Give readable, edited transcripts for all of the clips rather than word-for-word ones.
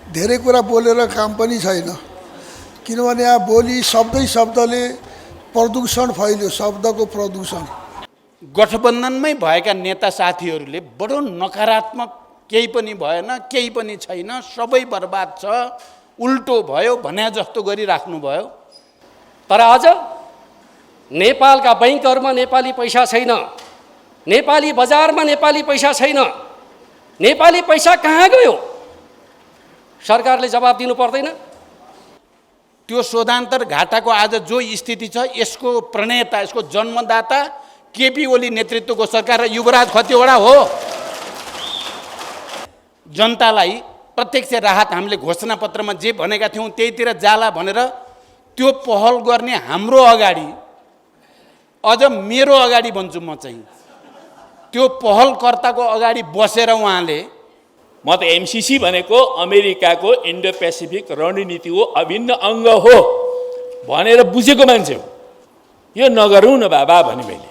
धेरै कुरा बोलेर काम पनि छैन, किनभने यहाँ बोली शब्दले प्रदूषण फैल्यो, शब्दको प्रदूषण। गठबन्धनमै भएका नेता साथीहरूले बडो नकारात्मक, केही पनि भएन, केही पनि छैन, सबै बर्बाद छ, उल्टो भयो भन्या जस्तो गरिराख्नु भयो। तर आज नेपालका बैंकहरूमा नेपाली पैसा छैन, नेपाली बजारमा नेपाली पैसा छैन, नेपाली पैसा कहाँ गयो? सरकारले जवाब दिनु पर्दैन? त्यो शोधान्तर घाटाको आज जो स्थिति छ, यसको प्रणेता, यसको जन्मदाता केपी ओली नेतृत्वको सरकार र युवराज खतिवडा हो। जनतालाई प्रत्यक्ष राहत हामीले घोषणापत्रमा जे भनेका थियौँ त्यहीतिर जाला भनेर त्यो पहल गर्ने हाम्रो अगाडि, अझ मेरो अगाडि भन्छु म चाहिँ, त्यो पहलकर्ताको अगाडि बसेर उहाँले म त एमसीसी भनेको अमेरिकाको इन्डो पेसिफिक रणनीतिको अभिन्न अङ्ग हो भनेर बुझेको मान्छे हो। यो नगरौँ न बाबा भने मैले,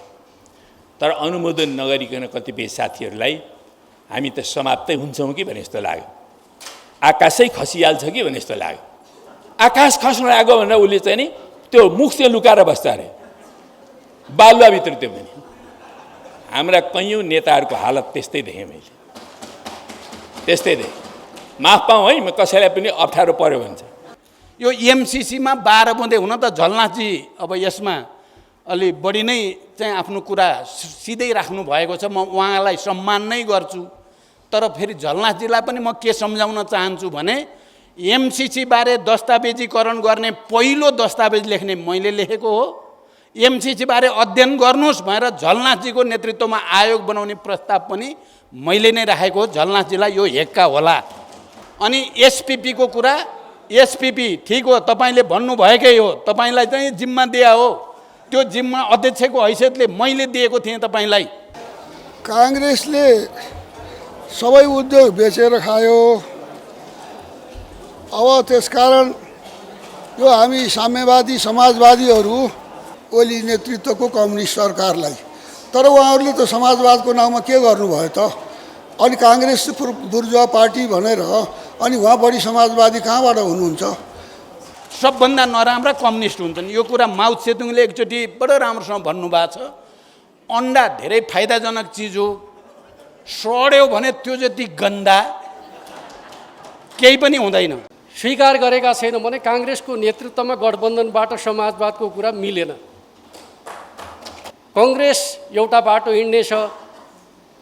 तर अनुमोदन नगरिकन कतिपय साथीहरूलाई हामी त समाप्तै हुन्छौँ कि भने जस्तो लाग्यो, आकाशै खसिहाल्छ कि भने जस्तो लाग्यो। आकाश खस्न लाग्यो भनेर उसले चाहिँ नि त्यो मुख चाहिँ लुकाएर बस्छ अरे बालुवाभित्र। त्यो पनि हाम्रा कैयौँ नेताहरूको हालत त्यस्तै देखेँ मैले, त्यस्तै देखेँ। माफ पाऊँ है, म कसैलाई पनि अप्ठ्यारो पर्यो भन्छ। यो एमसीसीमा 12 बुँदे हुन त झलनाथजी अब यसमा अलि बढी नै चाहिँ आफ्नो कुरा सिधै राख्नु भएको छ, म उहाँलाई सम्मान नै गर्छु। तर फेरि झलनाथजीलाई पनि म के सम्झाउन चाहन्छु भने एमसीसी बारे दस्तावेजीकरण गर्ने पहिलो दस्तावेज लेख्ने मैले लेखेको हो। एमसीसी बारे अध्ययन गर्नुहोस् भनेर झलनाथजीको नेतृत्वमा आयोग बनाउने प्रस्ताव पनि मैले नै राखेको हो। झलनाथजीलाई यो हेक्का होला। अनि एसपीपीको कुरा, एसपीपी ठिक हो, तपाईँले भन्नुभएकै हो, तपाईँलाई चाहिँ जिम्मा दिया हो। त्यो जिम्मा अध्यक्षको हैसियतले मैले दिएको थिएँ तपाईँलाई। काङ्ग्रेसले सबै उद्योग बेचेर खायो। अब त्यसकारण यो हामी साम्यवादी समाजवादीहरू ओली नेतृत्वको कम्युनिस्ट सरकारलाई, तर उहाँहरूले त समाजवादको नाउँमा के गर्नुभयो त? अनि काङ्ग्रेस बुर्जुवा पार्टी भनेर अनि उहाँ बढी समाजवादी कहाँबाट हुनुहुन्छ? सबभन्दा नराम्रा कम्युनिस्ट हुन्छन्। यो कुरा माउ सेतुङले एकचोटि बडो राम्रोसँग भन्नुभएको छ। अन्डा धेरै फाइदाजनक चिज हो, सड्यो भने त्यो जति गन्दा केही पनि हुँदैन। स्वीकार गरेका छैनौँ भने काङ्ग्रेसको नेतृत्वमा गठबन्धनबाट समाजवादको कुरा मिलेन। कङ्ग्रेस एउटा बाटो हिँड्नेछ,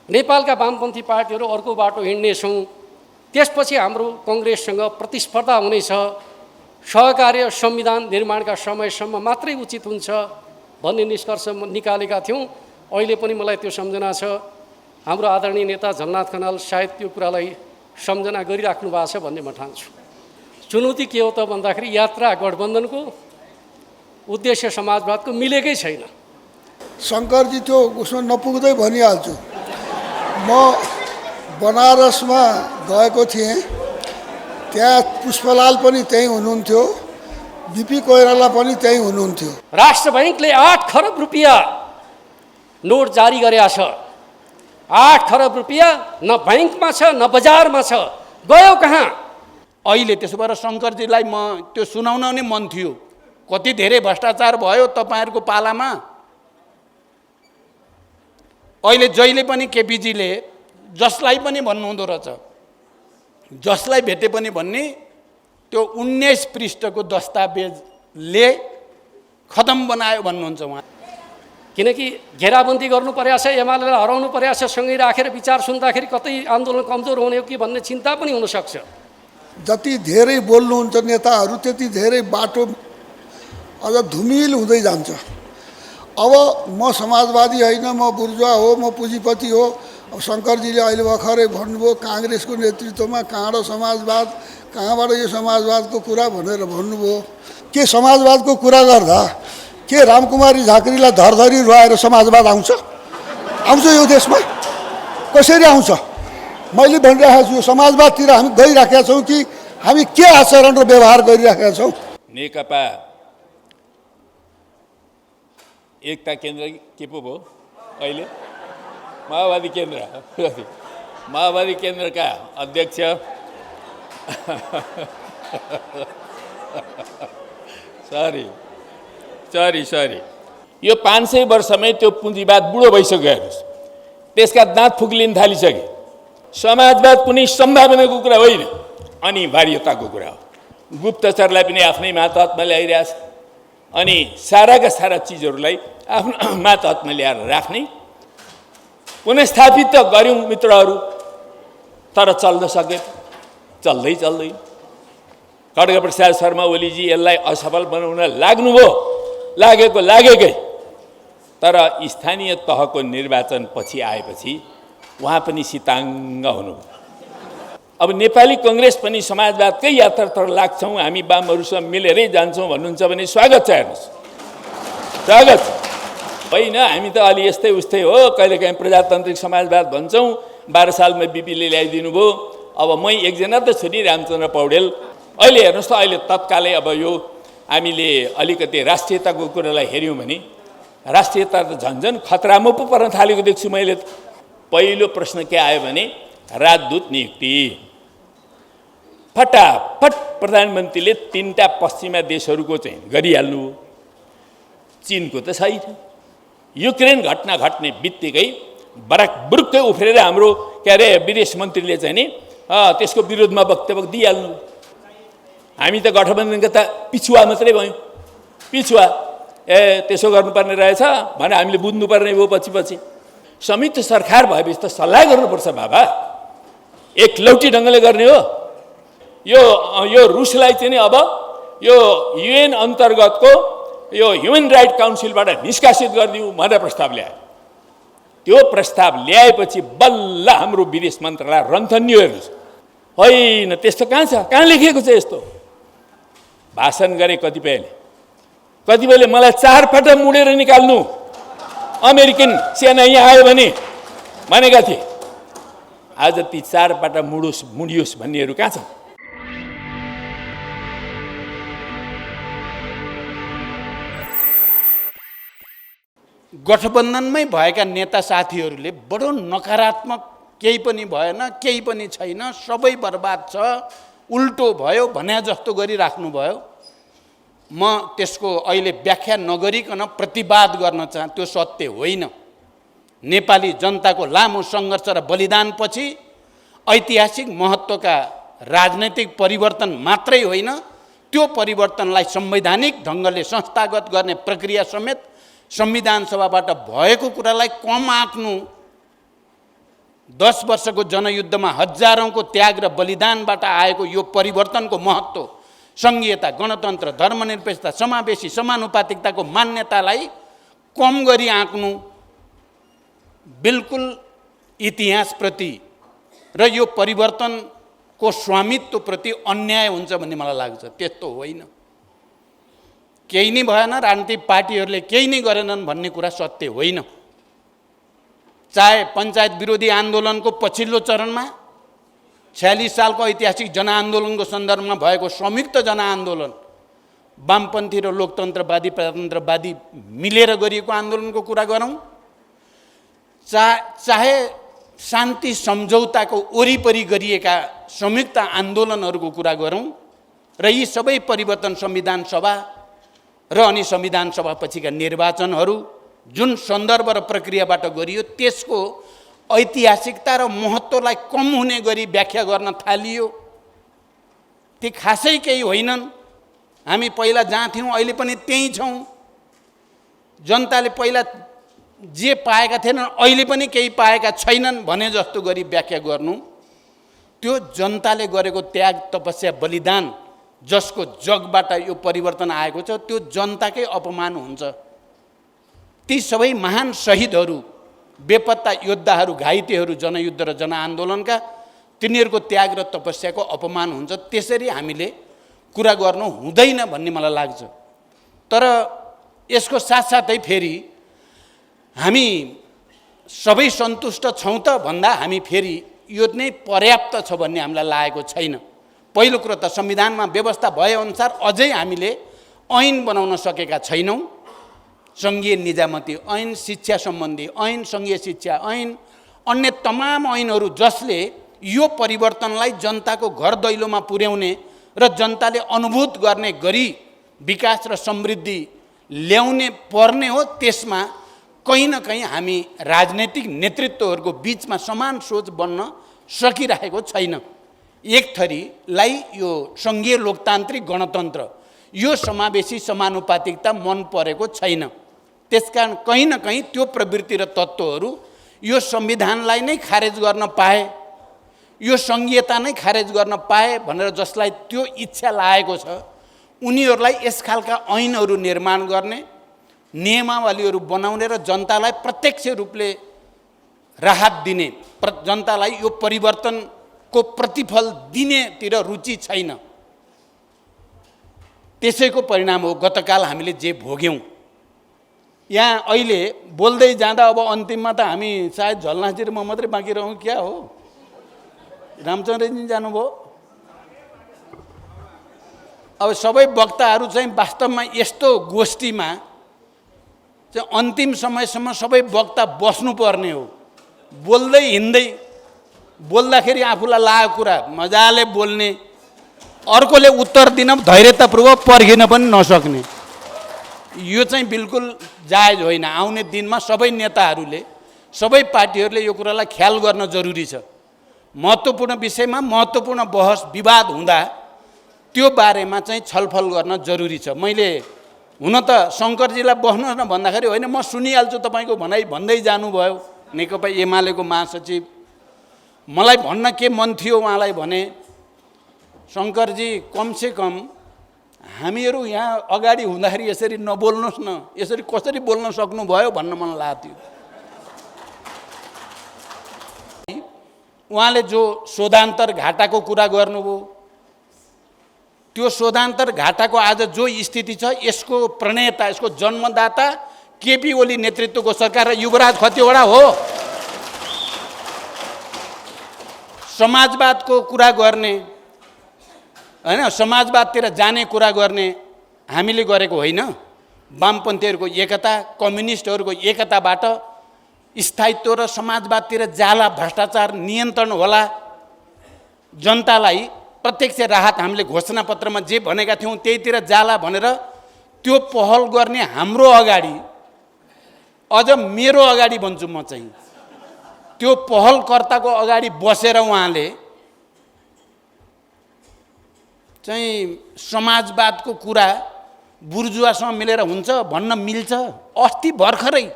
नेपालका वामपन्थी पार्टीहरू अर्को बाटो हिँड्नेछौँ। त्यसपछि हाम्रो कङ्ग्रेससँग प्रतिस्पर्धा हुनेछ। सहकार्य संविधान निर्माणका समयसम्म मात्रै उचित हुन्छ भन्ने निष्कर्ष निकालेका थियौँ। अहिले पनि मलाई त्यो सम्झना छ। हाम्रो आदरणीय नेता झलनाथ खनाल सायद त्यो कुरालाई सम्झना गरिराख्नु भएको छ भन्ने म ठान्छु। चुनौती के हो त भन्दाखेरि यात्रा गठबन्धनको उद्देश्य समाजवादको मिलेकै छैन। शङ्करजी त्यो उसमा नपुग्दै भनिहाल्छु। म बनारसमा गएको थिएँ, त्यहाँ पुष्पलाल पनि त्यहीँ हुनुहुन्थ्यो, बिपी कोइराला पनि त्यहीँ हुनुहुन्थ्यो। राष्ट्र बैङ्कले 8 खरब रुपियाँ नोट जारी गरेका छ। 8 खरब रुपियाँ न बैङ्कमा छ न बजारमा छ, गयो कहाँ? अहिले त्यसो भएर शङ्करजीलाई म त्यो सुनाउन नै मन थियो, कति धेरै भ्रष्टाचार भयो तपाईँहरूको पालामा। अहिले जहिले पनि केपीजीले जसलाई पनि भन्नुहुँदो रहेछ, जसलाई भेटे पनि भन्ने त्यो 19 पृष्ठको दस्तावेजले खतम बनायो भन्नुहुन्छ उहाँ। किनकि घेराबन्दी गर्नु परेको छ, एमालेलाई हराउनु परेको छ, सँगै राखेर विचार सुन्दाखेरि कतै आन्दोलन कमजोर हुने हो कि भन्ने चिन्ता पनि हुनसक्छ। जति धेरै बोल्नुहुन्छ नेताहरू त्यति धेरै बाटो अझ धुमिल हुँदै जान्छ। अब म समाजवादी होइन, म बुर्जुवा हो, म पुँजीपति हो। अब शङ्करजीले अहिले भर्खरै भन्नुभयो काङ्ग्रेसको नेतृत्वमा कहाँबाट समाजवाद, कहाँबाट यो समाजवादको कुरा भनेर भन्नुभयो। के समाजवादको कुरा गर्दा के रामकुमारी झाँक्रीलाई धरधरी रुवाएर समाजवाद आउँछ? आउँछ यो देशमा? कसरी आउँछ? मैले भनिरहेको छु, यो समाजवादतिर हामी गइराखेका छौँ कि हामी के आचरण र व्यवहार गरिराखेका छौँ? नेकपा एकता केन्द्र के पो भयो अहिले? माओवादी केन्द्र, माओवादी केन्द्रका अध्यक्ष सरी यो 500 वर्षमै त्यो पुँजीवाद बुढो भइसक्यो हेर्नुहोस्, त्यसका दाँत फुक्लिन थालिसके। समाजवाद कुनै सम्भावनाको कुरा होइन, अनिवार्यताको कुरा हो। गुप्तचरलाई पनि आफ्नै मातहतमा ल्याइरहेछ, अनि साराका सारा चिजहरूलाई आफ्नो मातहतमा ल्याएर राख्ने। पुनस्थापित त गऱ्यौँ मित्रहरू, तर चल्न सके, चल्दैन। खड्गप्रसाद शर्मा ओलीजी यसलाई असफल बनाउन लाग्नुभयो, लागेकै। तर स्थानीय तहको निर्वाचन पछि आएपछि उहाँ पनि सिताङ्ग हुनुभयो। अब नेपाली कङ्ग्रेस पनि समाजवादकै यात्रातर्फ लाग्छौँ, हामी वामहरूसँग मिलेरै जान्छौँ भन्नुहुन्छ भने स्वागत छ। हेर्नुहोस्, स्वागत होइन। हामी त अलि यस्तै उस्तै हो, कहिलेकाहीँ प्रजातान्त्रिक समाजवाद भन्छौँ। 12 सालमा बिपीले ल्याइदिनु भयो। अब मै एकजना त छु नि, रामचन्द्र पौडेल। अहिले हेर्नुहोस् त, अहिले तत्कालै अब यो हामीले अलिकति राष्ट्रियताको कुरालाई हेऱ्यौँ भने राष्ट्रियता त झन्झन खतरामा पो पर्न थालेको देख्छु मैले त। पहिलो प्रश्न के आयो भने राजदूत नियुक्ति। फटाफट प्रधानमन्त्रीले 3टा पश्चिमा देशहरूको चाहिँ गरिहाल्नु। चीनको त छैन। युक्रेन घटना घट्ने बित्तिकै बुरुक्कै उफ्रेर हाम्रो विदेश मन्त्रीले चाहिँ नि त्यसको विरोधमा वक्तव्य दिइहाल्नु। हामी त गठबन्धनका त पिछुवा मात्रै भयौँ, पिछुवा। त्यसो गर्नुपर्ने रहेछ भने हामीले बुझ्नुपर्ने भयो। पछि संयुक्त सरकार भएपछि त सल्लाह गर्नुपर्छ बाबा, एकलौटी ढङ्गले गर्ने हो। यो रुसलाई चाहिँ नि अब यो UN अन्तर्गतको यो ह्युमन राइट काउन्सिलबाट निष्कासित गरिदिउँ भनेर प्रस्ताव ल्यायो। त्यो प्रस्ताव ल्याएपछि बल्ल हाम्रो विदेश मन्त्रालय रन्थन्यो। हेर्नुहोस्, होइन त्यस्तो कहाँ छ, कहाँ लेखिएको छ यस्तो? भाषण गरे कतिपयले मलाई 4 पल्ट मुडेर निकाल्नु, अमेरिकन सेना यहाँ आयो भने भनेका थिए। आज ती 4 पल्ट मुडियोस् भन्नेहरू कहाँ छ? गठबन्धनमै भएका नेता साथीहरूले बडो नकारात्मक, केही पनि भएन, केही पनि छैन, सबै बर्बाद छ, उल्टो भयो भन्या जस्तो गरिराख्नु भयो। म त्यसको अहिले व्याख्या नगरिकन प्रतिवाद गर्न चाहन्छु। त्यो सत्य होइन। नेपाली जनताको लामो सङ्घर्ष र बलिदानपछि ऐतिहासिक महत्त्वका राजनैतिक परिवर्तन मात्रै होइन, त्यो परिवर्तनलाई संवैधानिक ढङ्गले संस्थागत गर्ने प्रक्रिया समेत संविधान सभाबाट भएको कुरालाई कम आँक्नु। 10 वर्षको जनयुद्धमा हजारौँको त्याग र बलिदानबाट आएको यो परिवर्तनको महत्त्व, सङ्घीयता, गणतन्त्र, धर्मनिरपेक्षता, समावेशी, समानुपातिकताको मान्यतालाई कम गरी आँक्नु बिल्कुल इतिहासप्रति र यो परिवर्तनको स्वामित्वप्रति अन्याय हुन्छ भन्ने मलाई लाग्छ। त्यस्तो होइन। केही नै भएन, राजनीतिक पार्टीहरूले केही नै गरेनन् भन्ने कुरा सत्य होइन। चाहे पञ्चायत विरोधी आन्दोलनको पछिल्लो चरणमा 46 सालको ऐतिहासिक जनआन्दोलनको सन्दर्भमा भएको संयुक्त जनआन्दोलन, वामपन्थी र लोकतन्त्रवादी प्रजातन्त्रवादी मिलेर गरिएको आन्दोलनको कुरा गरौँ, चाहे शान्ति सम्झौताको वरिपरि गरिएका संयुक्त आन्दोलनहरूको कुरा गरौँ, र यी सबै परिवर्तन संविधान सभा र अनि संविधान सभा पछिका निर्वाचनहरू जुन सन्दर्भ र प्रक्रियाबाट गरियो, त्यसको ऐतिहासिकता र महत्त्वलाई कम हुने गरी व्याख्या गर्न थालियो। ती खासै केही होइनन्। हामी पहिला जहाँ थियौँ अहिले पनि त्यहीँ छौँ। जनताले पहिला जे पाएका थिएनन् अहिले पनि केही पाएका छैनन् भने जस्तो गरी व्याख्या गर्नु, त्यो जनताले गरेको त्याग, तपस्या, बलिदान, जसको जगबाट यो परिवर्तन आएको छ, त्यो जनताकै अपमान हुन्छ। ती सबै महान शहीदहरू, बेपत्ता योद्धाहरू, घाइतेहरू जनयुद्ध र जनआन्दोलनका, तिनीहरूको त्याग र तपस्याको अपमान हुन्छ। त्यसरी हामीले कुरा गर्नु हुँदैन भन्ने मलाई लाग्छ। तर यसको साथसाथै फेरि हामी सबै सन्तुष्ट छौँ त भन्दा हामी फेरि यो नै पर्याप्त छ भन्ने हामीलाई लागेको छैन। पहिलो कुरो त संविधानमा व्यवस्था भएअनुसार अझै हामीले ऐन बनाउन सकेका छैनौँ। सङ्घीय निजामती ऐन, शिक्षा सम्बन्धी ऐन, सङ्घीय शिक्षा ऐन, अन्य तमाम ऐनहरू जसले यो परिवर्तनलाई जनताको घर दैलोमा पुर्याउने र जनताले अनुभूत गर्ने गरी विकास र समृद्धि ल्याउने पर्ने हो। त्यसमा कहीँ न कहीँ हामी राजनैतिक नेतृत्वहरूको बिचमा समान सोच बन्न सकिरहेको छैन। एक थरीलाई यो सङ्घीय लोकतान्त्रिक गणतन्त्र, यो समावेशी समानुपातिकता मन परेको छैन। त्यसकारण कहीँ न कहीँ त्यो प्रवृत्ति र तत्त्वहरू यो संविधानलाई नै खारेज गर्न पाए, यो सङ्घीयता नै खारेज गर्न पाए भनेर जसलाई त्यो इच्छा लागेको छ, उनीहरूलाई यस खालका ऐनहरू निर्माण गर्ने, नियमावलीहरू बनाउने र जनतालाई प्रत्यक्ष रूपले राहत दिने, जनतालाई यो परिवर्तनको प्रतिफल दिनेतिर रुचि छैन। त्यसैको परिणाम हो गतकाल हामीले जे भोग्यौँ। यहाँ अहिले बोल्दै जाँदा अब अन्तिममा त हामी सायद झलनाथजी र म मात्रै बाँकी रहौँ क्या हो? रामचन्द्रजी जानुभयो। अब सबै वक्ताहरू चाहिँ वास्तवमा यस्तो गोष्ठीमा चाहिँ अन्तिम समयसम्म सबै वक्ता बस्नुपर्ने हो। बोल्दै हिँड्दै बोल्दाखेरि आफूलाई लागेको कुरा मजाले बोल्ने, अर्कोले उत्तर दिन धैर्यतापूर्वक पर्खिन पनि नसक्ने, यो चाहिँ बिल्कुल जायज होइन। आउने दिनमा सबै नेताहरूले, सबै पार्टीहरूले यो कुरालाई ख्याल गर्न जरुरी छ। महत्त्वपूर्ण विषयमा महत्त्वपूर्ण बहस विवाद हुँदा त्यो बारेमा चाहिँ छलफल गर्न जरुरी छ। मैले हुन त शङ्करजीलाई बस्नुहोस् न भन्दाखेरि होइन म सुनिहाल्छु तपाईँको भनाइ भन्दै जानुभयो। नेकपा एमालेको महासचिव, मलाई भन्न के मन थियो उहाँलाई भने, शङ्करजी कमसेकम हामीहरू यहाँ अगाडि हुँदाखेरि यसरी नबोल्नुहोस् न, यसरी कसरी बोल्न सक्नुभयो भन्न मन लाग्थ्यो। उहाँले जो शोधान्तर घाटाको कुरा गर्नुभयो, त्यो शोधान्तर घाटाको आज जो स्थिति छ, यसको प्रणेता, यसको जन्मदाता केपी ओली नेतृत्वको सरकार र युवराज खतिवडा हो। समाजवादको कुरा गर्ने होइन, समाजवादतिर जाने कुरा गर्ने हामीले गरेको होइन। वामपन्थीहरूको एकता, कम्युनिस्टहरूको एकताबाट स्थायित्व र समाजवादतिर जाला, भ्रष्टाचार नियन्त्रण होला, जनतालाई प्रत्यक्ष राहत हामीले घोषणापत्रमा जे भनेका थियौँ त्यहीतिर जाला भनेर त्यो पहल गर्ने हाम्रो अगाडि, अझ मेरो अगाडि भन्छु म चाहिँ, त्यो पहलकर्ताको अगाडि बसेर उहाँले चाहिँ समाजवादको कुरा बुर्जुवासँग मिलेर हुन्छ भन्न मिल्छ? अस्ति भर्खरै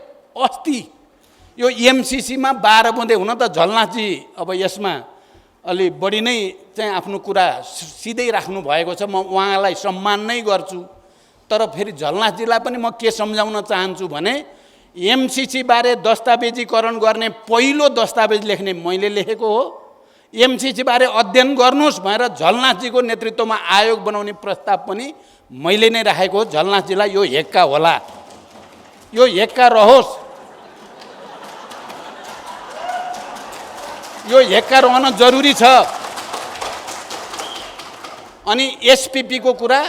यो एमसिसीमा 12 बुँदे हुन त झलनाथजी अब यसमा अलि बढी नै चाहिँ आफ्नो कुरा सिधै राख्नु भएको छ। म उहाँलाई सम्मान नै गर्छु, तर फेरि झलनाथजीलाई पनि म के सम्झाउन चाहन्छु भने एमसिसी बारे दस्तावेजीकरण गर्ने पहिलो दस्तावेज लेख्ने मैले लेखेको हो। एमसिसी बारे अध्ययन गर्नुहोस् भनेर झलनाथजीको नेतृत्वमा आयोग बनाउने प्रस्ताव पनि मैले नै राखेको हो। झलनाथजीलाई यो हेक्का होला, यो हेक्का रहोस्, यो हेक्का रहन जरुरी छ। अनि एसपिपीको कुरा,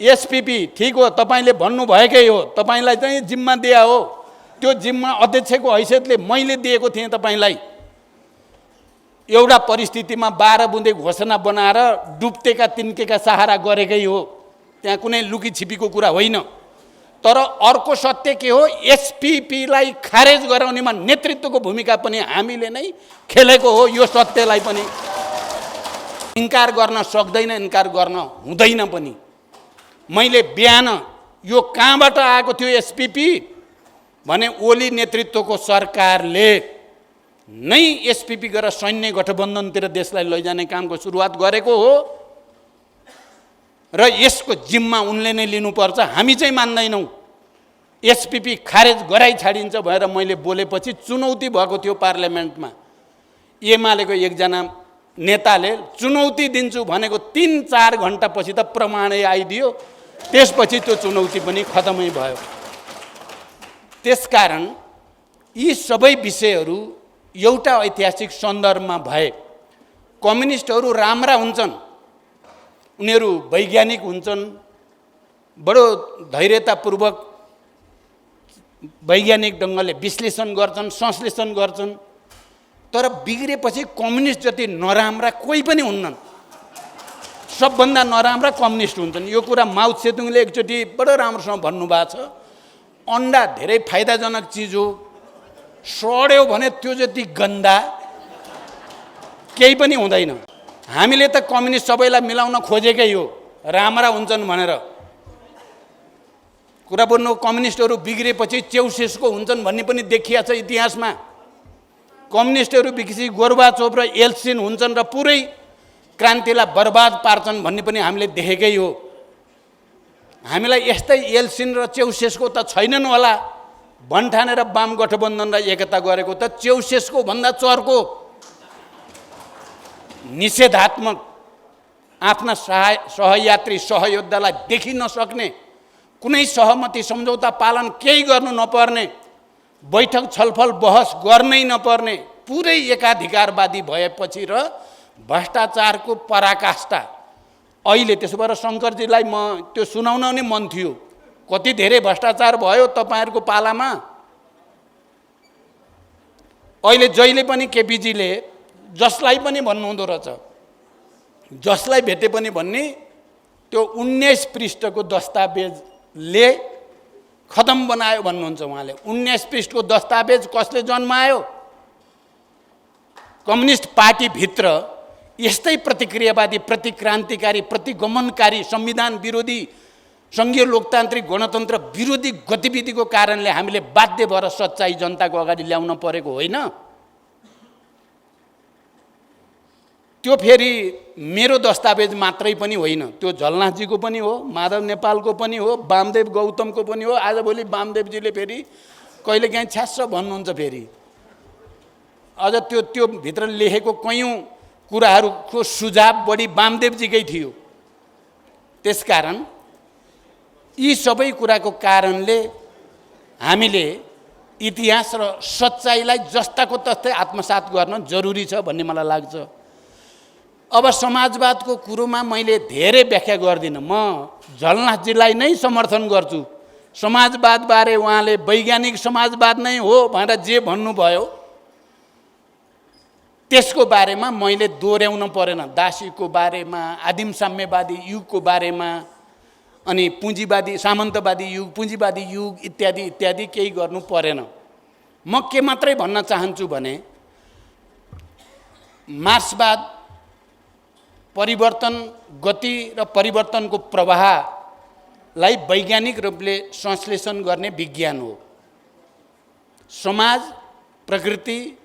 एसपिपी ठिक हो, तपाईँले भन्नुभएकै हो, तपाईँलाई चाहिँ जिम्मा दिया हो। त्यो जिम्मा अध्यक्षको हैसियतले मैले दिएको थिएँ तपाईँलाई। एउटा परिस्थितिमा 12 बुँदे घोषणा बनाएर डुब्तेका तिन्केका सहारा गरेकै हो, त्यहाँ कुनै लुकी छिपीको कुरा होइन। तर अर्को सत्य के हो, एसपिपीलाई खारेज गराउनेमा नेतृत्वको भूमिका पनि हामीले नै खेलेको हो। यो सत्यलाई पनि इन्कार गर्न सक्दैन, इन्कार गर्न हुँदैन पनि। मैले बिहान यो कहाँबाट आएको थियो एसपिपी भने ओली नेतृत्वको सरकारले नै एसपिपी गरेर सैन्य गठबन्धनतिर देशलाई लैजाने कामको सुरुवात गरेको हो र यसको जिम्मा उनले नै लिनुपर्छ। हामी चाहिँ मान्दैनौँ। एसपिपी खारेज गराइ छाडिन्छ भनेर मैले बोलेपछि चुनौती भएको थियो पार्लियामेन्टमा। एमालेको एकजना नेताले चुनौती दिन्छु भनेको 3-4 घन्टापछि त प्रमाणै आइदियो, त्यसपछि त्यो चुनौती पनि खतमै भयो। त्यसकारण यी सबै विषयहरू एउटा ऐतिहासिक सन्दर्भमा भए। कम्युनिस्टहरू राम्रा हुन्छन्, उनीहरू वैज्ञानिक हुन्छन्, बडो धैर्यतापूर्वक वैज्ञानिक ढङ्गले विश्लेषण गर्छन्, संश्लेषण गर्छन्। तर बिग्रेपछि कम्युनिस्ट जति नराम्रा कोही पनि हुन्नन्। सबभन्दा नराम्रा कम्युनिस्ट हुन्छन्। यो कुरा माओ त्से-तुङले एकचोटि बडो राम्रोसँग भन्नुभएको छ। अन्डा धेरै फाइदाजनक चिज हो, सड्यो भने त्यो जति गन्दा केही पनि हुँदैन। हामीले त कम्युनिस्ट सबैलाई मिलाउन खोजेकै हो, राम्रा हुन्छन् भनेर। कुरा बोल्नु, कम्युनिस्टहरू बिग्रेपछि चेउसेसको हुन्छन् भन्ने पनि देखिया छ इतिहासमा। कम्युनिस्टहरू बिग्रेपछि गोर्बाचोभ र येल्सिन हुन्छन् र पुरै क्रान्तिलाई बर्बाद पार्छन् भन्ने पनि हामीले देखेकै हो। हामीलाई यस्तै येल्सिन र चेउसेसको त छैनन् होला भन्ठानेर वाम गठबन्धन र एकता गरेको त चेउसेसको भन्दा चर्को निषेधात्मक आफ्ना सहयात्री सहयोद्धालाई देखि नसक्ने, कुनै सहमति सम्झौता पालन केही गर्नु नपर्ने, बैठक छलफल बहस गर्नै नपर्ने, पुरै एकाधिकारवादी भएपछि र भ्रष्टाचारको पराकाष्ठा। अहिले त्यसो भएर शङ्करजीलाई म त्यो सुनाउन नै मन थियो, कति धेरै भ्रष्टाचार भयो तपाईँहरूको पालामा। अहिले जहिले पनि केपीजीले जसलाई पनि भन्नुहुँदो रहेछ, जसलाई भेटे पनि भन्ने, त्यो 19 पृष्ठको दस्तावेजले खतम बनायो भन्नुहुन्छ उहाँले। 19 पृष्ठको दस्तावेज कसले जन्मायो? कम्युनिस्ट पार्टीभित्र यस्तै प्रतिक्रियावादी, प्रतिक्रान्तिकारी, प्रतिगमनकारी, संविधान विरोधी, सङ्घीय लोकतान्त्रिक गणतन्त्र विरोधी गतिविधिको कारणले हामीले बाध्य भएर सच्चाइ जनताको अगाडि ल्याउन परेको होइन। त्यो फेरि मेरो दस्तावेज मात्रै पनि होइन, त्यो झलनाथजीको पनि हो, माधव नेपालको पनि हो, वामदेव गौतमको पनि हो। आजभोलि वामदेवजीले फेरि कहिलेकाहीँ छ्यास्स भन्नुहुन्छ, फेरि अझ त्यो भित्र लेखेको कयौँ कुराहरूको सुझाव बढी वामदेवजीकै थियो। त्यसकारण यी सबै कुराको कारणले हामीले इतिहास र सच्चाइलाई जस्ताको तस्तै आत्मसात गर्न जरुरी छ भन्ने मलाई लाग्छ। अब समाजवादको कुरोमा मैले धेरै व्याख्या गर्दिनँ, म झलनाथजीलाई नै समर्थन गर्छु। समाजवादबारे उहाँले वैज्ञानिक समाजवाद नै हो भनेर जे भन्नुभयो त्यसको बारेमा मैले दोहोऱ्याउन परेन। दासीको बारेमा, आदिम साम्यवादी युगको बारेमा, अनि पुँजीवादी सामन्तवादी युग, पुँजीवादी युग इत्यादि इत्यादि केही गर्नु परेन। म के मात्रै भन्न चाहन्छु भने मार्क्सवाद परिवर्तन गति र परिवर्तनको प्रवाहलाई वैज्ञानिक रूपले संश्लेषण गर्ने विज्ञान हो। समाज, प्रकृति,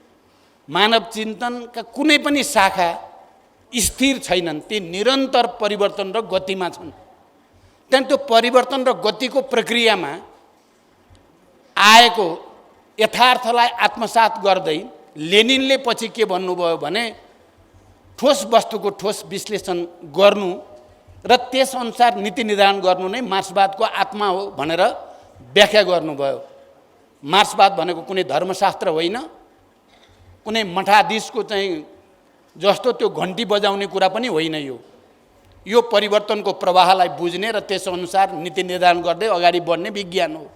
मानव चिन्तनका कुनै पनि शाखा स्थिर छैनन्, ती निरन्तर परिवर्तन र गतिमा छन्। त्यहाँदेखि त्यो परिवर्तन र गतिको प्रक्रियामा आएको यथार्थलाई आत्मसात गर्दै लेनिनले पछि के भन्नुभयो भने ठोस वस्तुको ठोस विश्लेषण गर्नु र त्यसअनुसार नीति निर्धारण गर्नु नै मार्क्सवादको आत्मा हो भनेर व्याख्या गर्नुभयो। मार्क्सवाद भनेको कुनै धर्मशास्त्र होइन, कुनै मठाधीशको चाहिँ जस्तो त्यो घन्टी बजाउने कुरा पनि होइन। यो परिवर्तनको प्रवाहलाई बुझ्ने र त्यसअनुसार नीति निर्धारण गर्दै अगाडि बढ्ने विज्ञान हो।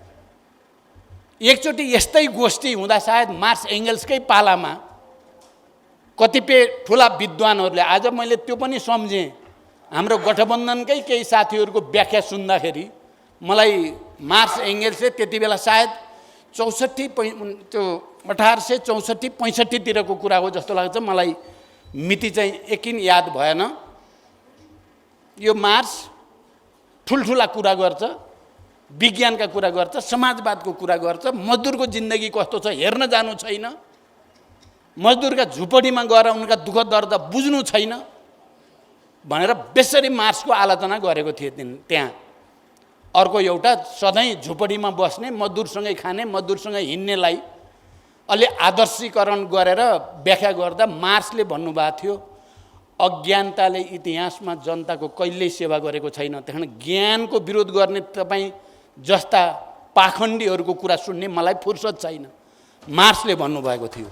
एकचोटि यस्तै गोष्ठी हुँदा सायद मार्क्स एङ्गल्सकै पालामा कतिपय ठुला विद्वानहरूले, आज मैले त्यो पनि सम्झेँ, हाम्रो गठबन्धनकै केही साथीहरूको व्याख्या सुन्दाखेरि मलाई मार्क्स एङ्गल्सले त्यति बेला सायद 1864-65तिरको कुरा हो जस्तो लाग्छ मलाई, मिति चाहिँ एकिन याद भएन। यो मार्क्स ठुल्ठुला कुरा गर्छ, विज्ञानका कुरा गर्छ, समाजवादको कुरा गर्छ, मजदुरको जिन्दगी कस्तो छ हेर्न जानु छैन, मजदुरका झुपडीमा गएर उनका दुःख दर्द बुझ्नु छैन भनेर बेसरी मार्क्सको आलोचना गरेको थिए त्यहाँ। अर्को एउटा सधैँ झुपडीमा बस्ने, मजदुरसँगै खाने, मजदुरसँगै हिँड्नेलाई अलि आदर्शीकरण गरेर व्याख्या गर्दा मार्क्सले भन्नुभएको थियो, अज्ञानताले इतिहासमा जनताको कहिल्यै सेवा गरेको छैन, त्यहाँ ज्ञानको विरोध गर्ने तपाईँ जस्ता पाखण्डीहरूको कुरा सुन्ने मलाई फुर्सद छैन, मार्क्सले भन्नुभएको थियो।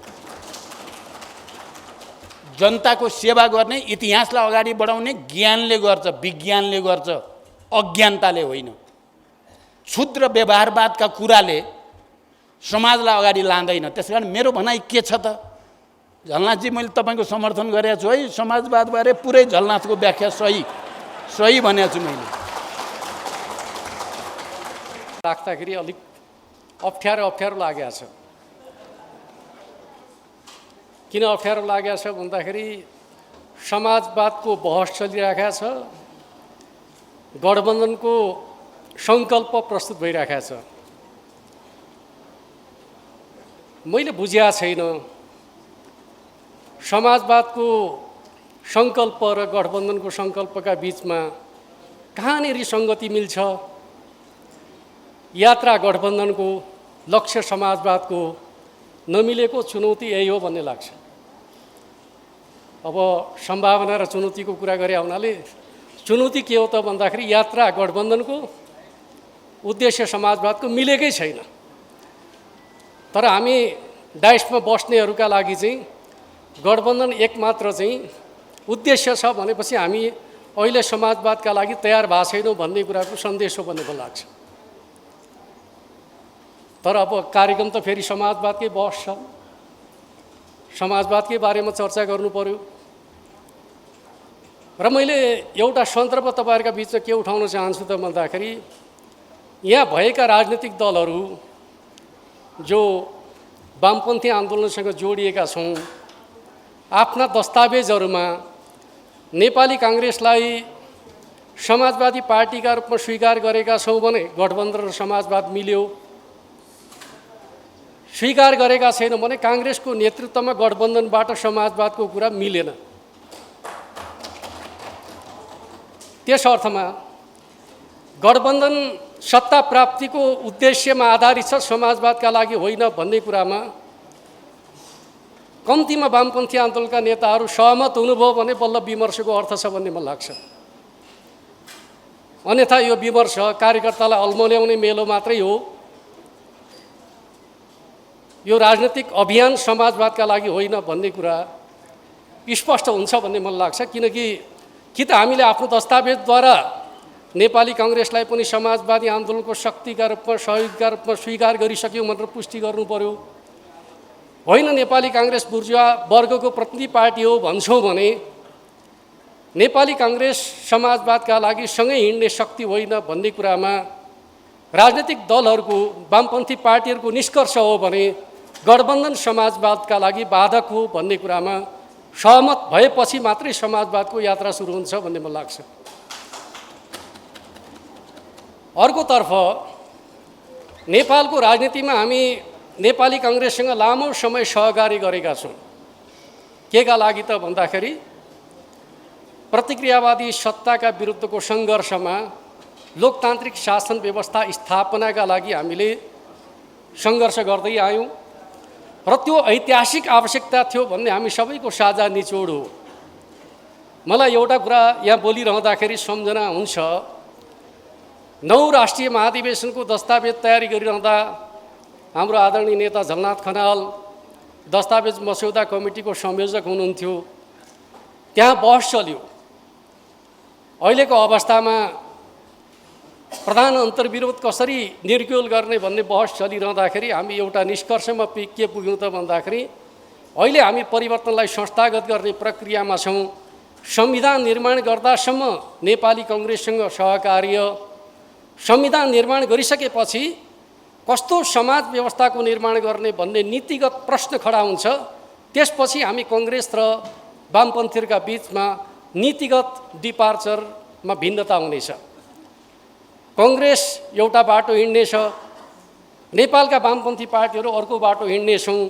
जनताको सेवा गर्ने, इतिहासलाई अगाडि बढाउने ज्ञानले गर्छ, विज्ञानले गर्छ, अज्ञानताले होइन। क्षुद्र व्यवहारवादका कुराले समाजलाई अगाडि लाँदैन। त्यसकारण मेरो भनाइ के छ त, झलनाथजी मैले तपाईँको समर्थन गरेको छु है, समाजवादबारे पुरै झलनाथको व्याख्या सही भनेको छु मैले। राख्दाखेरि अलिक अप्ठ्यारो लागेको छ। किन अप्ठ्यारो लागेको छ भन्दाखेरि समाजवादको बहस चलिरहेको छ, गठबन्धनको सङ्कल्प प्रस्तुत भइरहेको छ। मैले बुझेको छैन समाजवादको सङ्कल्प र गठबन्धनको सङ्कल्पका बिचमा कहाँनिर सङ्गति मिल्छ। यात्रा गठबन्धनको, लक्ष्य समाजवादको, नमिलेको चुनौती यही हो भन्ने लाग्छ। अब सम्भावना र चुनौतीको कुरा गरे हुनाले चुनौती के हो त भन्दाखेरि यात्रा गठबन्धनको, उद्देश्य समाजवादको मिलेकै छैन। तर हामी डाइसमा बस्नेहरूका लागि चाहिँ गठबन्धन एकमात्र चाहिँ उद्देश्य छ भनेपछि हामी अहिले समाजवादका लागि तयार भएको छैनौँ भन्ने कुराको सन्देश हो भन्ने मलाई लाग्छ। तर अब कार्यक्रम त फेरि समाजवादकै बहस छ, समाजवादकै बारेमा चर्चा गर्नु पर्यो। र मैले एउटा सन्दर्भ तपाईँहरूका बिचमा के उठाउन चाहन्छु त भन्दाखेरि यहाँ भएका राजनीतिक दलहरू जो वामपन्थी आन्दोलनसँग जोडिएका छौँ, आफ्ना दस्तावेजहरूमा नेपाली काङ्ग्रेसलाई समाजवादी पार्टीका रूपमा स्वीकार गरेका छौँ भने गठबन्धन र समाजवाद मिल्यो, स्वीकार गरेका छैनौँ भने काङ्ग्रेसको नेतृत्वमा गठबन्धनबाट समाजवादको कुरा मिलेन। त्यस अर्थमा गठबन्धन सत्ता प्राप्तिको उद्देश्यमा आधारित छ, समाजवादका लागि होइन भन्ने कुरामा कम्तीमा वामपन्थी आन्दोलनका नेताहरू सहमत हुनुभयो भने बल्ल विमर्शको अर्थ छ भन्ने मलाई लाग्छ। अन्यथा यो विमर्श कार्यकर्तालाई अल्मल्याउने मेलो मात्रै हो। यो राजनीतिक अभियान समाजवादका लागि होइन भन्ने कुरा स्पष्ट हुन्छ भन्ने मलाई लाग्छ। किनकि कि त हामीले आफ्नो दस्तावेजद्वारा नेपाली काङ्ग्रेसलाई पनि समाजवादी आन्दोलनको शक्तिका रूपमा, सहयोगका रूपमा स्वीकार गरिसक्यौँ भनेर पुष्टि गर्नु पर्यो। होइन नेपाली काङ्ग्रेस बुर्जुवा वर्गको प्रतिनिधि पार्टी हो भन्छौँ भने नेपाली काङ्ग्रेस समाजवादका लागि सँगै हिँड्ने शक्ति होइन भन्ने कुरामा राजनीतिक दलहरूको, वामपन्थी पार्टीहरूको निष्कर्ष हो भने गठबन्धन समाजवादका लागि बाधक हो भन्ने कुरामा सहमत भएपछि मात्रै समाजवादको यात्रा सुरु हुन्छ भन्ने मलाई लाग्छ। अर्कोतर्फ नेपालको राजनीतिमा हामी नेपाली काङ्ग्रेससँग लामो समय सहकारी गरेका छौँ। केका लागि त भन्दाखेरि प्रतिक्रियावादी सत्ताका विरुद्धको सङ्घर्षमा लोकतान्त्रिक शासन व्यवस्था स्थापनाका लागि हामीले सङ्घर्ष गर्दै आयौँ र त्यो ऐतिहासिक आवश्यकता थियो भन्ने हामी सबैको साझा निचोड हो। मलाई एउटा कुरा यहाँ बोलिरहँदाखेरि सम्झना हुन्छ, 9 राष्ट्रिय महाधिवेशनको दस्तावेज तयारी गरिरहँदा हाम्रो आदरणीय नेता झलनाथ खनाल दस्तावेज मस्यौदा कमिटीको संयोजक हुनुहुन्थ्यो। त्यहाँ बहस चल्यो। अहिलेको अवस्थामा प्रधान अन्तर्विरोध कसरी निर्क्युल गर्ने भन्ने बहस चलिरहँदाखेरि हामी एउटा निष्कर्षमा के पुग्यौँ त भन्दाखेरि अहिले हामी परिवर्तनलाई संस्थागत गर्ने प्रक्रियामा छौँ। संविधान निर्माण गर्दासम्म नेपाली काङ्ग्रेससँग सहकार्य, संविधान निर्माण गरिसकेपछि कस्तो समाज व्यवस्थाको निर्माण गर्ने भन्ने नीतिगत प्रश्न खडा हुन्छ। त्यसपछि हामी काङ्ग्रेस र वामपन्थीहरूका बिचमा नीतिगत डिपार्चरमा भिन्नता हुनेछ। काङ्ग्रेस एउटा बाटो हिँड्नेछ, नेपालका वामपन्थी पार्टीहरू अर्को बाटो हिँड्नेछौँ।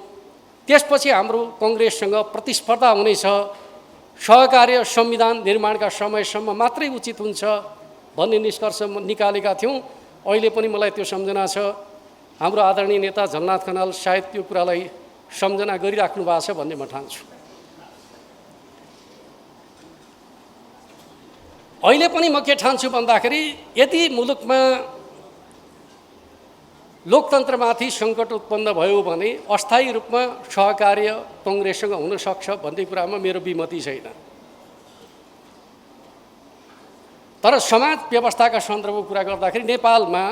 त्यसपछि हाम्रो काङ्ग्रेससँग प्रतिस्पर्धा हुनेछ। सहकार्य संविधान निर्माणका समयसम्म मात्रै उचित हुन्छ भन्ने निष्कर्ष निकालेका थियौँ। अहिले पनि मलाई त्यो सम्झना छ। हाम्रो आदरणीय नेता झलनाथ खनाल सायद त्यो कुरालाई सम्झना गरिराख्नु भएको छ भन्ने म ठान्छु। अहिले पनि म के ठान्छु भन्दाखेरि यदि मुलुकमा लोकतन्त्रमाथि सङ्कट उत्पन्न भयो भने अस्थायी रूपमा सहकार्य काङ्ग्रेससँग हुन सक्छ भन्ने कुरामा मेरो विमति छैन। तर समाज व्यवस्थाका सन्दर्भको कुरा गर्दाखेरि नेपालमा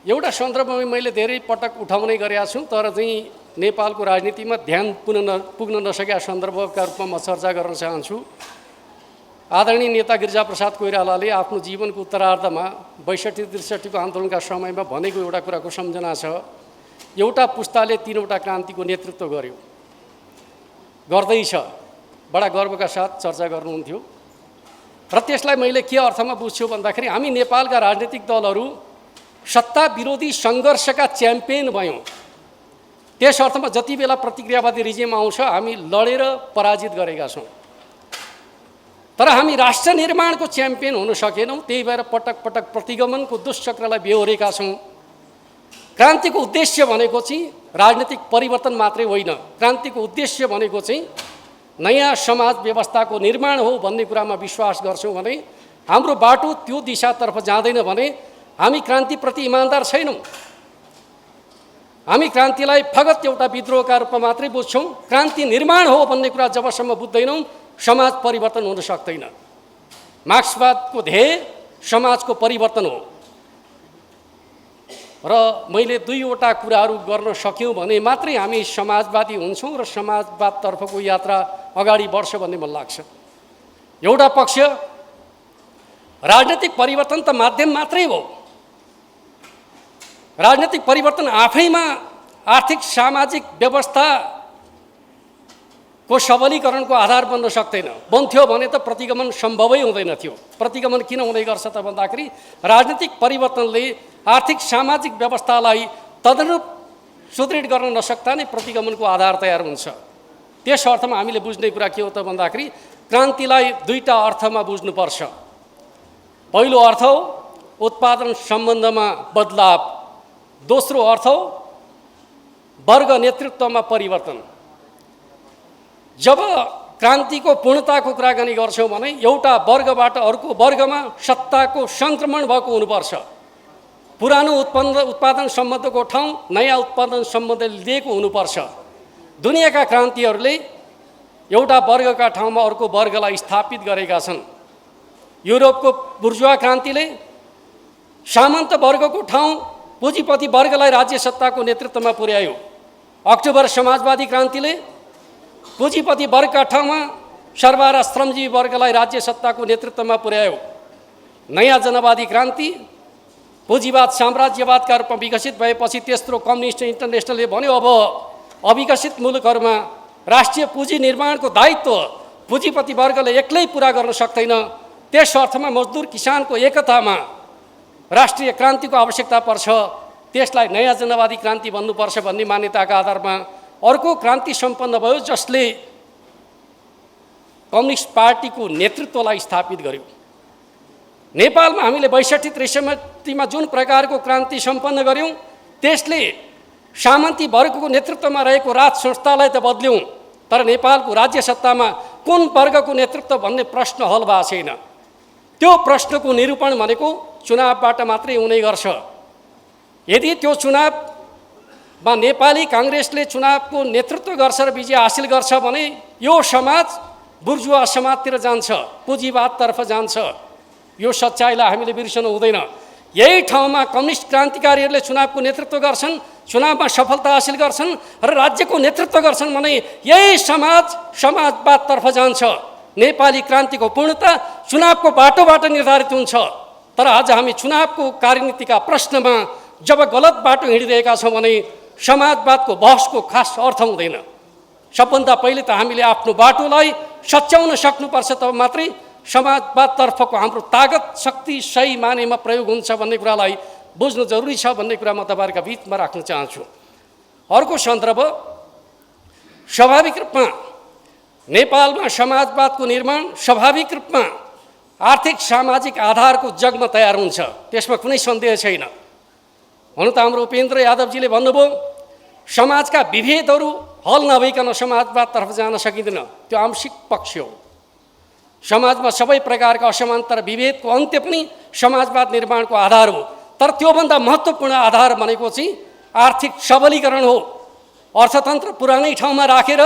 एउटा सन्दर्भमा मैले धेरै पटक उठाउने गरेका छु, तर चाहिँ नेपालको राजनीतिमा ध्यान पुग्न नसकेका सन्दर्भका रूपमा म चर्चा गर्न चाहन्छु। आदरणीय नेता गिरिजाप्रसाद कोइरालाले आफ्नो जीवनको उत्तरार्धमा 62-63 को आन्दोलनका समयमा भनेको एउटा कुराको सम्झना छ, एउटा पुस्ताले 3वटा क्रान्तिको नेतृत्व गर्यो, गर्दैछ। बडा गर्वका साथ चर्चा गर्नुहुन्थ्यो र त्यसलाई मैले के अर्थमा बुझ्छु भन्दाखेरि हामी नेपालका राजनीतिक दलहरू सत्ता विरोधी सङ्घर्षका च्याम्पियन भयौँ। त्यस अर्थमा जति बेला प्रतिक्रियावादी रिजिम आउँछ हामी लडेर पराजित गरेका छौँ, तर हामी राष्ट्र निर्माणको च्याम्पियन हुन सकेनौँ। त्यही भएर पटक पटक प्रतिगमनको दुष्चक्रलाई बेहोरेका छौँ। क्रान्तिको उद्देश्य भनेको चाहिँ राजनीतिक परिवर्तन मात्रै होइन, क्रान्तिको उद्देश्य भनेको चाहिँ नयाँ समाज व्यवस्थाको निर्माण हो भन्ने कुरामा विश्वास गर्छौँ भने हाम्रो बाटो त्यो दिशातर्फ जाँदैन भने हामी क्रान्तिप्रति इमान्दार छैनौँ। हामी क्रान्तिलाई फगत एउटा विद्रोहका रूपमा मात्रै बुझ्छौँ। क्रान्ति निर्माण हो भन्ने कुरा जबसम्म बुझ्दैनौँ समाज परिवर्तन हुन सक्दैन। मार्क्सवादको ध्येय समाजको परिवर्तन हो र मैले 2वटा कुराहरू गर्न सक्यौँ भने मात्रै हामी समाजवादी हुन्छौँ र समाजवादतर्फको यात्रा अगाडि बढ्छ भन्ने मलाई लाग्छ। एउटा पक्ष राजनीतिक परिवर्तन त माध्यम मात्रै हो, राजनीतिक परिवर्तन आफैमा आर्थिक सामाजिक व्यवस्थाको सबलीकरणको आधार बन्न सक्दैन। बन्थ्यो भने त प्रतिगमन सम्भवै हुँदैन थियो। प्रतिगमन किन हुँदै गर्छ त भन्दाखेरि राजनीतिक परिवर्तनले आर्थिक सामाजिक व्यवस्थालाई तदनुरूप सुदृढ गर्न नसक्दा नै प्रतिगमनको आधार तयार हुन्छ। त्यस अर्थमा हामीले बुझ्ने कुरा के हो त भन्दाखेरि क्रान्तिलाई 2टा अर्थमा बुझ्नुपर्छ। पहिलो अर्थ हो उत्पादन सम्बन्धमा बदलाव, दोस्रो अर्थ हो वर्ग नेतृत्वमा परिवर्तन। जब क्रान्तिको पूर्णताको कुराकानी गर्छौँ भने एउटा वर्गबाट अर्को वर्गमा सत्ताको सङ्क्रमण भएको हुनुपर्छ। पुरानो उत्पादन सम्बन्धको ठाउँ नयाँ उत्पादन सम्बन्ध लिएको हुनुपर्छ। दुनियाँका क्रान्तिहरूले एउटा वर्गका ठाउँमा अर्को वर्गलाई स्थापित गरेका छन्। युरोपको बुर्जुवा क्रान्तिले सामन्त वर्गको ठाउँ पुँजीपति वर्गलाई राज्य सत्ताको नेतृत्वमा पुर्यायो। अक्टोबर समाजवादी क्रान्तिले पुँजीपति वर्गका ठाउँमा सर्वहारा श्रमजीवी वर्गलाई राज्य सत्ताको नेतृत्वमा पुर्यायो। नयाँ जनवादी क्रान्ति पुँजीवाद साम्राज्यवादका रूपमा विकसित भएपछि तेस्रो कम्युनिस्ट इन्टरनेसनलले भन्यो अब अविकसित मुलुकहरूमा राष्ट्रिय पुँजी निर्माणको दायित्व पुँजीपति वर्गले एक्लै पुरा गर्न सक्दैन। त्यस अर्थमा मजदुर किसानको एकतामा राष्ट्रिय क्रान्तिको आवश्यकता पर्छ। त्यसलाई नयाँ जनवादी क्रान्ति भन्नुपर्छ भन्ने मान्यताका आधारमा अर्को क्रान्ति सम्पन्न भयो जसले कम्युनिस्ट पार्टीको नेतृत्वलाई स्थापित गर्यो। नेपालमा हामीले 62-63 जुन प्रकारको क्रान्ति सम्पन्न गर्यौँ त्यसले सामन्ती वर्गको नेतृत्वमा रहेको राज संस्थालाई त बदल्यौँ, तर नेपालको राज्य सत्तामा कुन वर्गको नेतृत्व भन्ने प्रश्न हल भएको छैन। त्यो प्रश्नको निरूपण भनेको चुनावबाट मात्रै हुने गर्छ। यदि त्यो चुनावमा नेपाली काङ्ग्रेसले चुनावको नेतृत्व गर्छ र विजय हासिल गर्छ भने यो समाज बुर्जुवा समाजतिर जान्छ, पुँजीवादतर्फ जान्छ। यो सच्चाइलाई हामीले बिर्सनु हुँदैन। यही ठाउँमा कम्युनिस्ट क्रान्तिकारीहरूले चुनावको नेतृत्व गर्छन्, चुनावमा सफलता हासिल गर्छन् र राज्यको नेतृत्व गर्छन् भने यही समाज समाजवादतर्फ जान्छ। नेपाली क्रान्तिको पूर्णता चुनावको बाटोबाट निर्धारित हुन्छ। तर आज हामी चुनावको कार्यनीतिका प्रश्नमा जब गलत बाटो हिँडिरहेका छौँ भने समाजवादको बहसको खास अर्थ हुँदैन। सबभन्दा पहिले त हामीले आफ्नो बाटोलाई सच्याउन सक्नुपर्छ, तब मात्रै समाजवादतर्फको हाम्रो तागत शक्ति सही मानेमा प्रयोग हुन्छ भन्ने कुरालाई बुझ्नु जरुरी छ भन्ने कुरा म तपाईँहरूका बिचमा राख्न चाहन्छु। अर्को सन्दर्भ स्वाभाविक रूपमा नेपालमा समाजवादको निर्माण स्वाभाविक रूपमा आर्थिक सामाजिक आधारको जगमा तयार हुन्छ, त्यसमा कुनै सन्देह छैन। हुन त हाम्रो उपेन्द्र यादवजीले भन्नुभयो समाजका विभेदहरू हल नभइकन समाजवादतर्फ जान सकिँदैन। त्यो आंशिक पक्ष हो। समाजमा सबै प्रकारका असमानता र विभेदको अन्त्य पनि समाजवाद निर्माणको आधार हो। तर त्योभन्दा महत्त्वपूर्ण आधार भनेको चाहिँ आर्थिक सबलीकरण हो। अर्थतन्त्र पुरानै ठाउँमा राखेर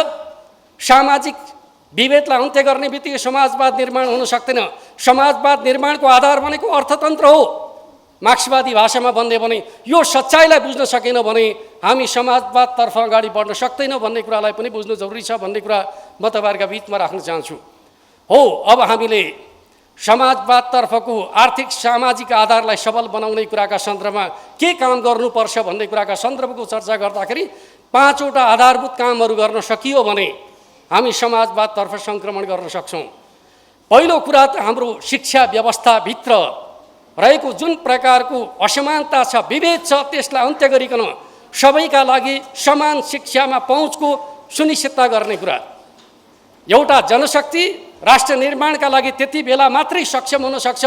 सामाजिक विभेदलाई अन्त्य गर्ने बित्तिकै समाजवाद निर्माण हुन सक्दैन। समाजवाद निर्माणको आधार भनेको अर्थतन्त्र हो। मार्क्सवादी भाषामा भन्ने भने यो सच्चाइलाई बुझ्न सकेन भने हामी समाजवादतर्फ अगाडि बढ्न सक्दैनौँ भन्ने कुरालाई पनि बुझ्नु जरुरी छ भन्ने कुरा म तपाईँहरूका बिचमा राख्न चाहन्छु। हो, अब हामीले समाजवादतर्फको आर्थिक सामाजिक आधारलाई सबल बनाउने कुराका सन्दर्भमा के काम गर्नुपर्छ भन्ने कुराका सन्दर्भको चर्चा गर्दाखेरि 5वटा आधारभूत कामहरू गर्न सकियो भने हामी समाजवादतर्फ सङ्क्रमण गर्न सक्छौँ। पहिलो कुरा त हाम्रो शिक्षा व्यवस्थाभित्र रहेको जुन प्रकारको असमानता छ, विभेद छ, त्यसलाई अन्त्य गरिकन सबैका लागि समान शिक्षामा पहुँचको सुनिश्चितता गर्ने कुरा। एउटा जनशक्ति राष्ट्र निर्माणका लागि त्यति बेला मात्रै सक्षम हुन सक्छ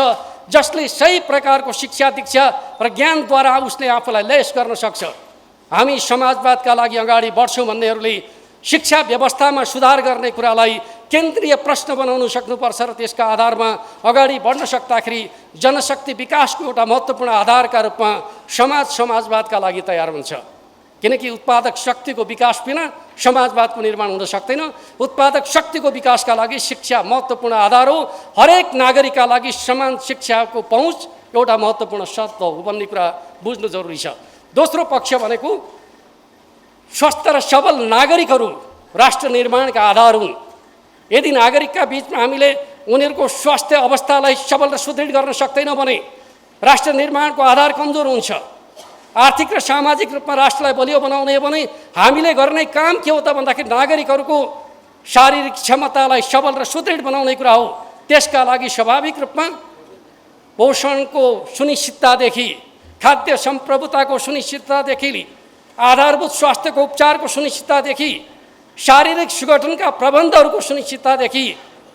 जसले सही प्रकारको शिक्षा दीक्षा र ज्ञानद्वारा उसले आफूलाई लयस गर्न सक्छ। हामी समाजवादका लागि अगाडि बढ्छौँ भन्नेहरूले शिक्षा व्यवस्थामा सुधार गर्ने कुरालाई केन्द्रीय प्रश्न बनाउन सक्नुपर्छ र त्यसका आधारमा अगाडि बढ्न सक्दाखेरि जनशक्ति विकासको एउटा महत्त्वपूर्ण आधारका रूपमा समाजवादका लागि तयार हुन्छ। किनकि उत्पादक शक्तिको विकास बिना समाजवादको निर्माण हुन सक्दैन। उत्पादक शक्तिको विकासका लागि शिक्षा महत्त्वपूर्ण आधार हो। हरेक नागरिकका लागि समान शिक्षाको पहुँच एउटा महत्त्वपूर्ण शर्त हो भन्ने कुरा बुझ्नु जरुरी छ। दोस्रो पक्ष भनेको स्वस्थ र सबल नागरिकहरू राष्ट्र निर्माणका आधार हुन्। यदि नागरिकका बिचमा हामीले उनीहरूको स्वास्थ्य अवस्थालाई सबल र सुदृढ गर्न सक्दैनौँ भने राष्ट्र निर्माणको आधार कमजोर हुन्छ। आर्थिक र सामाजिक रूपमा राष्ट्रलाई बलियो बनाउने हो भने हामीले गर्ने काम के हो त भन्दाखेरि नागरिकहरूको शारीरिक क्षमतालाई सबल र सुदृढ बनाउने कुरा हो। त्यसका लागि स्वाभाविक रूपमा पोषणको सुनिश्चिततादेखि खाद्य सम्प्रभुताको सुनिश्चिततादेखि आधारभूत स्वास्थ्यको उपचारको सुनिश्चिततादेखि शारीरिक सुगठनका प्रबन्धहरूको सुनिश्चिततादेखि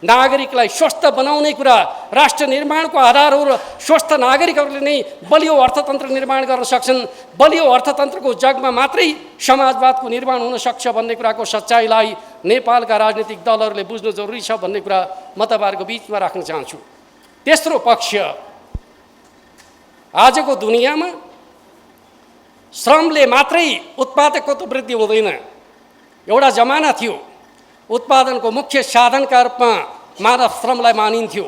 नागरिकलाई स्वस्थ बनाउने कुरा राष्ट्र निर्माणको आधार हो र स्वस्थ नागरिकहरूले नै बलियो अर्थतन्त्र निर्माण गर्न सक्छन्। बलियो अर्थतन्त्रको जगमा मात्रै समाजवादको निर्माण हुन सक्छ भन्ने कुराको सच्चाइलाई नेपालका राजनीतिक दलहरूले बुझ्नु जरुरी छ भन्ने कुरा म तपाईँहरूको बिचमा राख्न चाहन्छु। तेस्रो पक्ष, आजको दुनियाँमा श्रमले मात्रै उत्पादकत्व वृद्धि हुँदैन। एउटा जमाना थियो उत्पादनको मुख्य साधनका रूपमा मानव श्रमलाई मानिन्थ्यो।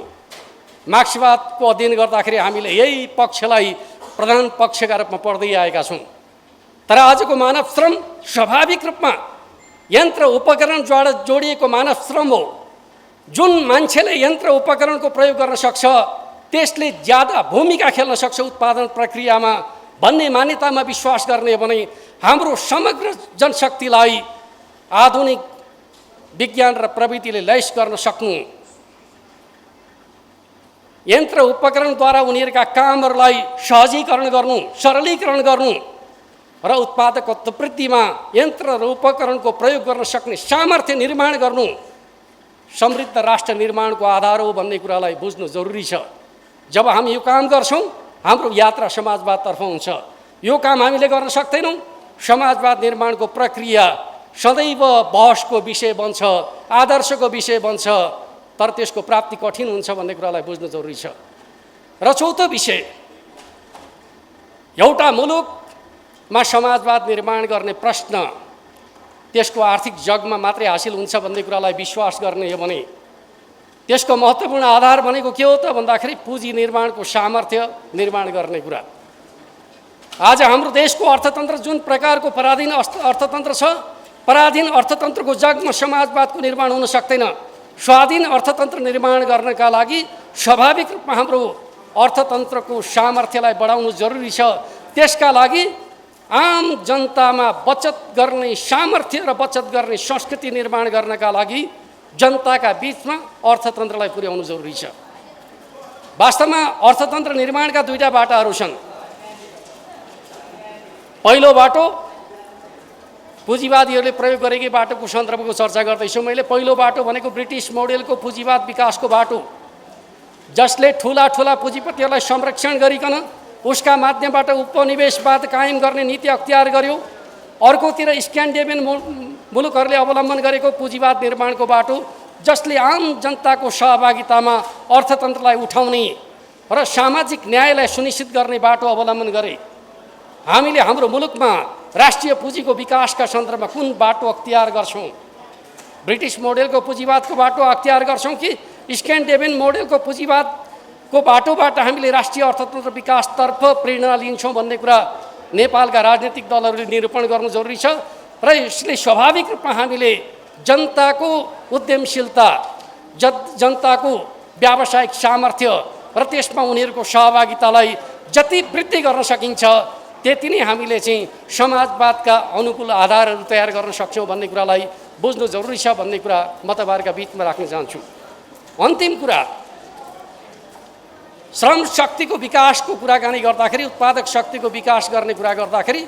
मार्क्सवादको अध्ययन गर्दाखेरि हामीले यही पक्षलाई प्रधान पक्षका रूपमा पढ्दै आएका छौँ। तर आजको मानव श्रम स्वाभाविक रूपमा यन्त्र उपकरणद्वारा जोडिएको मानव श्रम हो। जुन मान्छेले यन्त्र उपकरणको प्रयोग गर्न सक्छ त्यसले ज्यादा भूमिका खेल्न सक्छ उत्पादन प्रक्रियामा भन्ने मान्यतामा विश्वास गर्ने हो भने हाम्रो समग्र जनशक्तिलाई आधुनिक विज्ञान र प्रविधिले लैस गर्न सक्नु, यन्त्र उपकरणद्वारा उनीहरूका कामहरूलाई सहजीकरण गर्नु, सरलीकरण गर्नु र उत्पादकत्व वृद्धिमा यन्त्र र उपकरणको प्रयोग गर्न सक्ने सामर्थ्य निर्माण गर्नु समृद्ध राष्ट्र निर्माणको आधार हो भन्ने कुरालाई बुझ्नु जरुरी छ। जब हामी यो काम गर्छौँ हाम्रो यात्रा समाजवादतर्फ हुन्छ। यो काम हामीले गर्न सक्दैनौँ, समाजवाद निर्माणको प्रक्रिया सदैव बहसको विषय बन्छ, आदर्शको विषय बन्छ, तर त्यसको प्राप्ति कठिन हुन्छ भन्ने कुरालाई बुझ्नु जरुरी छ। र चौथो विषय, एउटा मुलुकमा समाजवाद निर्माण गर्ने प्रश्न त्यसको आर्थिक जगमा मात्रै हासिल हुन्छ भन्ने कुरालाई विश्वास गर्ने हो भने त्यसको महत्त्वपूर्ण आधार भनेको के हो त भन्दाखेरि पुँजी निर्माणको सामर्थ्य निर्माण गर्ने कुरा। आज हाम्रो देशको अर्थतन्त्र जुन प्रकारको पराधीन अर्थतन्त्र छ, पराधीन अर्थतन्त्रको जगमा समाजवादको निर्माण हुन सक्दैन। स्वाधीन अर्थतन्त्र निर्माण गर्नका लागि स्वाभाविक रूपमा हाम्रो अर्थतन्त्रको सामर्थ्यलाई बढाउनु जरुरी छ। त्यसका लागि आम जनतामा बचत गर्ने सामर्थ्य र बचत गर्ने संस्कृति निर्माण गर्नका लागि जनताका बिचमा अर्थतन्त्रलाई पुर्याउनु जरुरी छ। वास्तवमा अर्थतन्त्र निर्माणका दुईटा बाटाहरू छन्। पहिलो बाटो पुँजीवादीहरूले प्रयोग गरेकै बाटोको सन्दर्भको चर्चा गर्दैछु मैले। पहिलो बाटो भनेको ब्रिटिस मोडेलको पुँजीवाद विकासको बाटो, जसले ठुला ठुला पुँजीपतिहरूलाई संरक्षण गरिकन उसका माध्यमबाट उपनिवेशवाद कायम गर्ने नीति अख्तियार गर्यो। अर्कोतिर स्क्यान्डिनेभियन मुलुकहरूले अवलम्बन गरेको पुँजीवाद निर्माणको बाटो, जसले आम जनताको सहभागितामा अर्थतन्त्रलाई उठाउने र सामाजिक न्यायलाई सुनिश्चित गर्ने बाटो अवलम्बन गरे। हामीले हाम्रो मुलुकमा राष्ट्रिय पुँजीको विकासका सन्दर्भमा कुन बाटो अख्तियार गर्छौँ? ब्रिटिस मोडेलको पुँजीवादको बाटो अख्तियार गर्छौँ कि स्क्यान्डिनेभियन मोडेलको पुँजीवादको को बाटोबाट हामीले राष्ट्रिय अर्थतन्त्र विकासतर्फ प्रेरणा लिन्छौँ भन्ने कुरा नेपालका राजनीतिक दलहरूले निरूपण गर्नु जरुरी छ र यसले स्वाभाविक रूपमा हामीले जनताको उद्यमशीलता, जनताको व्यावसायिक सामर्थ्य र त्यसमा उनीहरूको सहभागितालाई जति वृद्धि गर्न सकिन्छ त्यति नै हामीले चाहिँ समाजवादका अनुकूल आधारहरू तयार गर्न सक्छौँ भन्ने कुरालाई बुझ्नु जरुरी छ भन्ने कुरा म तपाईँहरूका बिचमा राख्न चाहन्छु। अन्तिम कुरा, श्रम शक्तिको विकासको कुराकानी गर्दाखेरि, उत्पादक शक्तिको विकास गर्ने कुरा गर्दाखेरि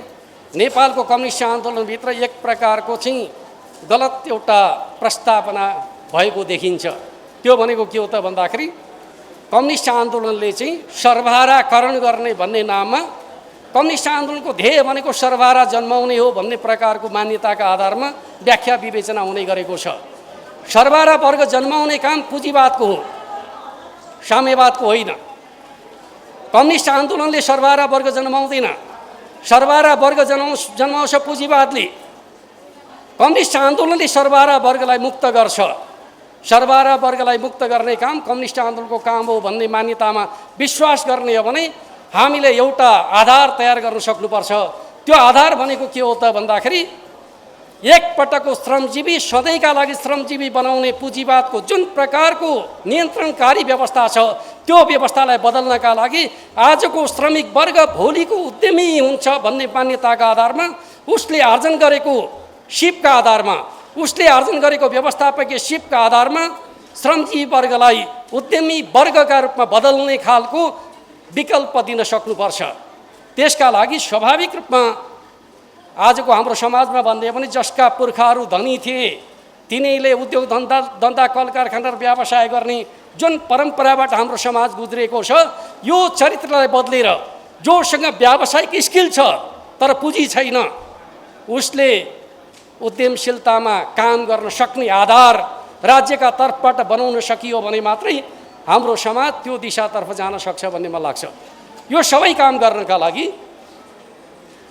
नेपालको कम्युनिस्ट आन्दोलनभित्र एक प्रकारको चाहिँ गलत एउटा प्रस्तावना भएको देखिन्छ। त्यो भनेको के हो त भन्दाखेरि कम्युनिस्ट आन्दोलनले चाहिँ सर्वहाराकरण गर्ने भन्ने नाममा कम्युनिस्ट आन्दोलनको ध्येय भनेको सर्वहारा जन्माउने हो भन्ने प्रकारको मान्यताका आधारमा व्याख्या विवेचना हुने गरेको छ। सर्वहारा वर्ग जन्माउने काम पुँजीवादको हो, साम्यवादको होइन। कम्युनिस्ट आन्दोलनले सर्वहारा वर्ग जन्माउँदैन, सर्वहारा वर्ग जन्माउँछ पुँजीवादले। कम्युनिस्ट आन्दोलनले सर्वहारा वर्गलाई मुक्त गर्छ। सर्वहारा वर्गलाई मुक्त गर्ने काम कम्युनिस्ट आन्दोलनको काम हो भन्ने मान्यतामा विश्वास गर्ने हो भने हामीले एउटा आधार तयार गर्न सक्नुपर्छ। त्यो आधार भनेको के हो त भन्दाखेरि एकपटकको श्रमजीवी सधैँका लागि श्रमजीवी बनाउने पुँजीवादको जुन प्रकारको नियन्त्रणकारी व्यवस्था छ त्यो व्यवस्थालाई बदल्नका लागि आजको श्रमिक वर्ग भोलिको उद्यमी हुन्छ भन्ने मान्यताका आधारमा उसले आर्जन गरेको सिपका आधारमा, उसले आर्जन गरेको व्यवस्थापकीय सिपका आधारमा श्रमजीवी वर्गलाई उद्यमी वर्गका रूपमा बदल्ने खालको विकल्प दिन सक्नुपर्छ। त्यसका लागि स्वाभाविक रूपमा आजको हाम्रो समाजमा भन्दै पनि जसका पुर्खाहरू धनी थिए तिनीले उद्योग धन्दा कल कारखाना र व्यवसाय गर्ने जुन परम्पराबाट हाम्रो समाज गुज्रेको छ यो चरित्रलाई बदलेर जोसँग व्यावसायिक स्किल छ तर पुँजी छैन उसले उद्यमशीलतामा काम गर्न सक्ने आधार राज्यका तर्फबाट बनाउन सकियो भने मात्रै हाम्रो समाज त्यो दिशातर्फ जान सक्छ भन्ने मलाई लाग्छ। यो सबै काम गर्नका लागि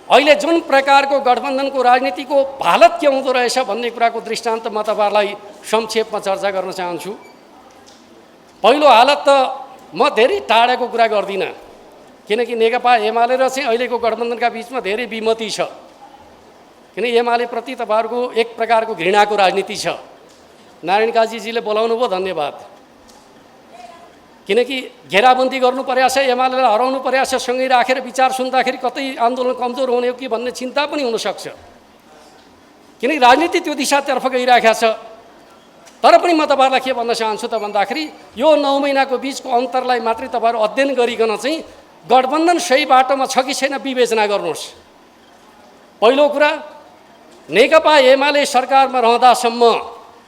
अहिले जुन प्रकारको गठबन्धनको राजनीतिको हालत के हुँदो रहेछ भन्ने कुराको दृष्टान्त म तपाईँहरूलाई संक्षेपमा चर्चा गर्न चाहन्छु। पहिलो हालत त म धेरै टाढाको कुरा गर्दिनँ किनकि नेकपा एमाले र चाहिँ अहिलेको गठबन्धनका बिचमा धेरै विमति छ। किन एमाले प्रति तपाईँहरूको एक प्रकारको घृणाको राजनीति छ। नारायण काजीजीले बोलाउनु भयो, धन्यवाद। किनकि घेराबन्दी गर्नु परेको छ, एमालेलाई हराउनु परेको छ, सँगै राखेर विचार सुन्दाखेरि कतै आन्दोलन कमजोर हुने हो कि भन्ने चिन्ता पनि हुनसक्छ। किनकि राजनीति त्यो दिशातर्फ गइरहेको छ। तर पनि म तपाईँहरूलाई के भन्न चाहन्छु त भन्दाखेरि यो 9 महिनाको बिचको अन्तरलाई मात्रै तपाईँहरू अध्ययन गरिकन चाहिँ गठबन्धन सही बाटोमा छ कि छैन विवेचना गर्नुहोस्। पहिलो कुरा, नेकपा एमाले सरकारमा रहँदासम्म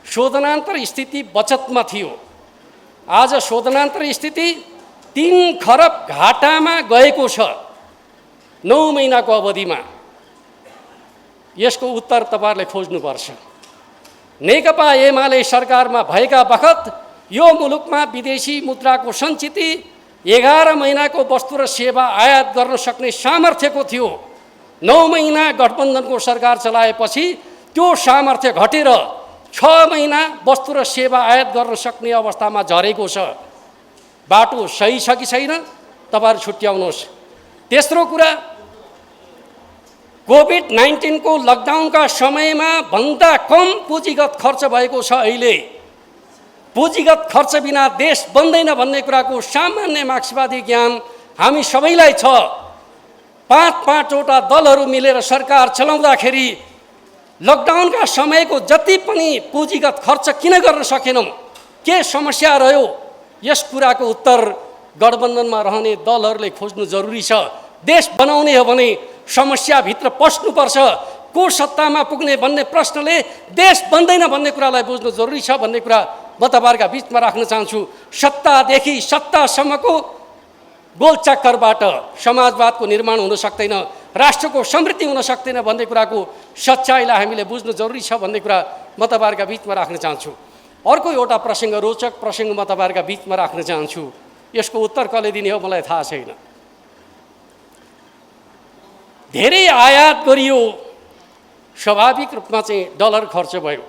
शोधनान्तर स्थिति बचतमा थियो। आज शोधनान्तर स्थिति 3 खरब घाटामा गएको छ 9 महिनाको अवधिमा। यसको उत्तर तपाईँहरूले खोज्नुपर्छ। नेकपा एमाले सरकारमा भएका बखत यो मुलुकमा विदेशी मुद्राको सञ्चिति 11 महिनाको वस्तु र सेवा आयात गर्न सक्ने सामर्थ्यको थियो। 9 महिना गठबन्धनको सरकार चलाएपछि त्यो सामर्थ्य घटेर 6 महिना वस्तु र सेवा आयात गर्न सक्ने अवस्थामा झरेको छ। बाटो सही छ कि छैन तपाईँहरू छुट्याउनुहोस्। तेस्रो कुरा, कोभिड-19 को लकडाउनका समयमा भन्दा कम पुँजीगत खर्च भएको छ। अहिले पुँजीगत खर्च बिना देश बन्दैन भन्ने कुराको सामान्य मार्क्सवादी ज्ञान हामी सबैलाई छ। 5-5वटा दलहरू मिलेर सरकार चलाउँदाखेरि लकडाउनका समयको जति पनि पुँजीगत खर्च किन गर्न सकेनौँ, के समस्या रह्यो, यस कुराको उत्तर गठबन्धनमा रहने दलहरूले खोज्नु जरुरी छ। देश बनाउने हो भने समस्याभित्र पस्नुपर्छ। को सत्तामा पुग्ने भन्ने प्रश्नले देश बन्दैन भन्ने कुरालाई बुझ्नु जरुरी छ भन्ने कुरा म तपाईँहरूका बिचमा राख्न चाहन्छु। सत्तादेखि सत्तासम्मको गोलचक्करबाट समाजवादको निर्माण हुन सक्दैन, राष्ट्रको समृद्धि हुन सक्दैन भन्ने कुराको सच्चाइलाई हामीले बुझ्नु जरुरी छ भन्ने कुरा म तपाईँहरूका बिचमा राख्न चाहन्छु। अर्को एउटा प्रसङ्ग, रोचक प्रसङ्ग म तपाईँहरूका बिचमा राख्न चाहन्छु। यसको उत्तर कसले दिने हो मलाई थाहा छैन। धेरै आयात गरियो, स्वाभाविक रूपमा चाहिँ डलर खर्च भयो।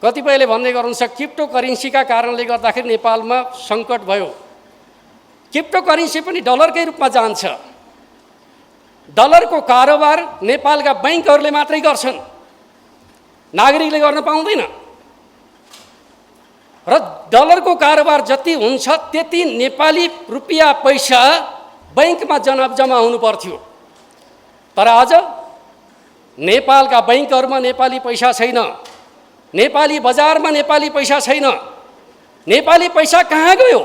कतिपयले भन्ने गर्नुहुन्छ क्रिप्टो करेन्सीका कारणले गर्दाखेरि नेपालमा सङ्कट भयो। क्रिप्टो करेन्सी पनि डलरकै रूपमा जान्छ। डलरको कारोबार नेपालका बैंकहरूले मात्रै गर्छन्, नागरिकले गर्न पाउँदैन। र डलरको कारोबार जति हुन्छ त्यति नेपाली रुपियाँ पैसा बैंकमा जम्मा हुनु पर्थ्यो। तर आज नेपालका बैंकहरूमा नेपाली पैसा छैन, नेपाली बजारमा नेपाली पैसा छैन। नेपाली पैसा कहाँ गयो?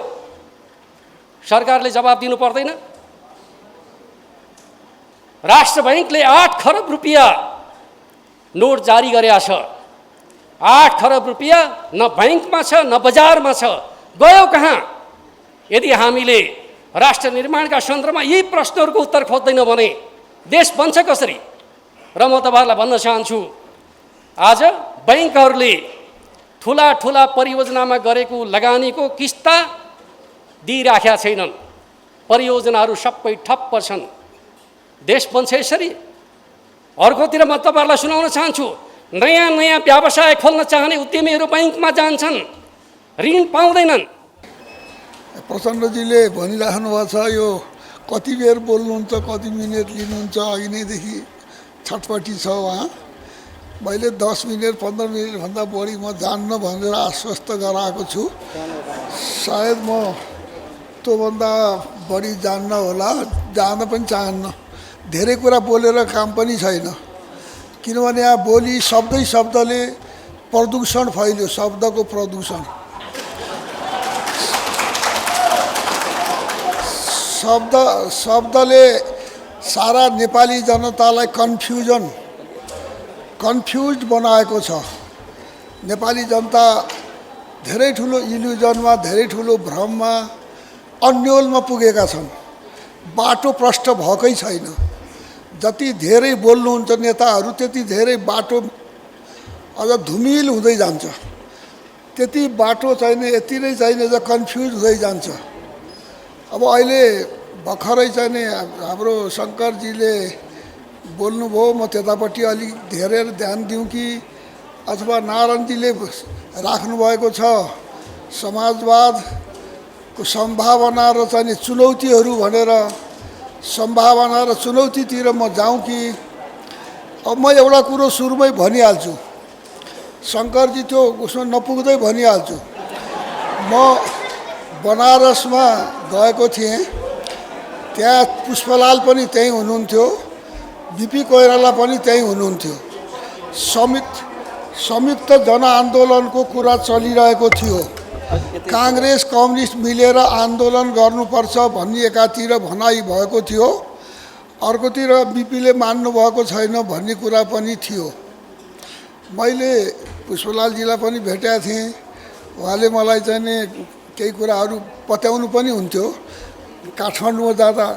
सरकारले जवाब दिनु पर्दैन? राष्ट्र बैंकले 8 खरब रुपियाँ नोट जारी गरेका छ। 8 खरब रुपियाँ न बैंकमा छ न बजारमा छ, गयो कहाँ? यदि हामीले राष्ट्र निर्माणका सन्दर्भमा यी प्रश्नहरूको उत्तर खोज्दैनौँ भने देश बन्छ कसरी? र म तपाईँहरूलाई भन्न चाहन्छु, आज बैंकहरूले ठुला ठुला परियोजनामा गरेको लगानीको किस्ता दिइराखेका छैनन्। परियोजनाहरू सबै ठप्प छन्। देश बन्छ यसरी। अर्कोतिर म तपाईँहरूलाई सुनाउन चाहन्छु, नयाँ नयाँ व्यवसाय खोल्न चाहने उद्यमीहरू बैंकमा जान्छन्, ऋण पाउँदैनन्। प्रचण्डजीले भनिराख्नु भएको छ, यो कति बेर बोल्नुहुन्छ, कति मिनट लिनुहुन्छ, अघि नैदेखि छटपटी छ उहाँ। मैले 10 मिनट 15 मिनटभन्दा बढी म जान्न भनेर आश्वस्त गराएको छु। सायद म त्योभन्दा बढी जान्न होला, जान पनि चाहन्न। धेरै कुरा बोलेर काम पनि छैन, किनभने यहाँ बोली शब्दले प्रदूषण फैल्यो, शब्दको प्रदूषण। शब्दले सारा नेपाली जनतालाई कन्फ्युज बनाएको छ। नेपाली जनता धेरै ठुलो इल्युजनमा, धेरै ठुलो भ्रममा, अन्योलमा पुगेका छन्। बाटो प्रष्ट भएकै छैन। जति धेरै बोल्नुहुन्छ नेताहरू, त्यति धेरै बाटो अझ धुमिल हुँदै जान्छ। त्यति बाटो छैन, यति नै छैन, अझ कन्फ्युज हुँदै जान्छ। अब अहिले भर्खरै चाहिँ नि हाम्रो शङ्करजीले बोल्नुभयो, म त्यतापट्टि अलिक धेरै ध्यान दिउँ कि अथवा नारायणजीले राख्नुभएको छ समाजवादको सम्भावना र चाहिँ चुनौतीहरू भनेर। सम्भावना र चुनौतीतिर म जाउँ कि? अब म एउटा कुरो सुरुमै भनिहाल्छु, शङ्करजी त्यो उसमा नपुग्दै भनिहाल्छु। म बनारसमा गएको थिएँ, त्यहाँ पुष्पलाल पनि त्यहीँ हुनुहुन्थ्यो, बिपी कोइराला पनि त्यहीँ हुनुहुन्थ्यो। संयुक्त जनआन्दोलनको कुरा चलिरहेको थियो। काङ्ग्रेस कम्युनिस्ट मिलेर आन्दोलन गर्नुपर्छ भन्ने एकातिर भनाइ भएको थियो, अर्कोतिर बिपीले मान्नुभएको छैन भन्ने कुरा पनि थियो। मैले पुष्पलालजीलाई पनि भेटेको थिएँ, उहाँले मलाई चाहिँ नि केही कुराहरू बताउनु पनि हुन्थ्यो। काठमाडौँमा जाँदा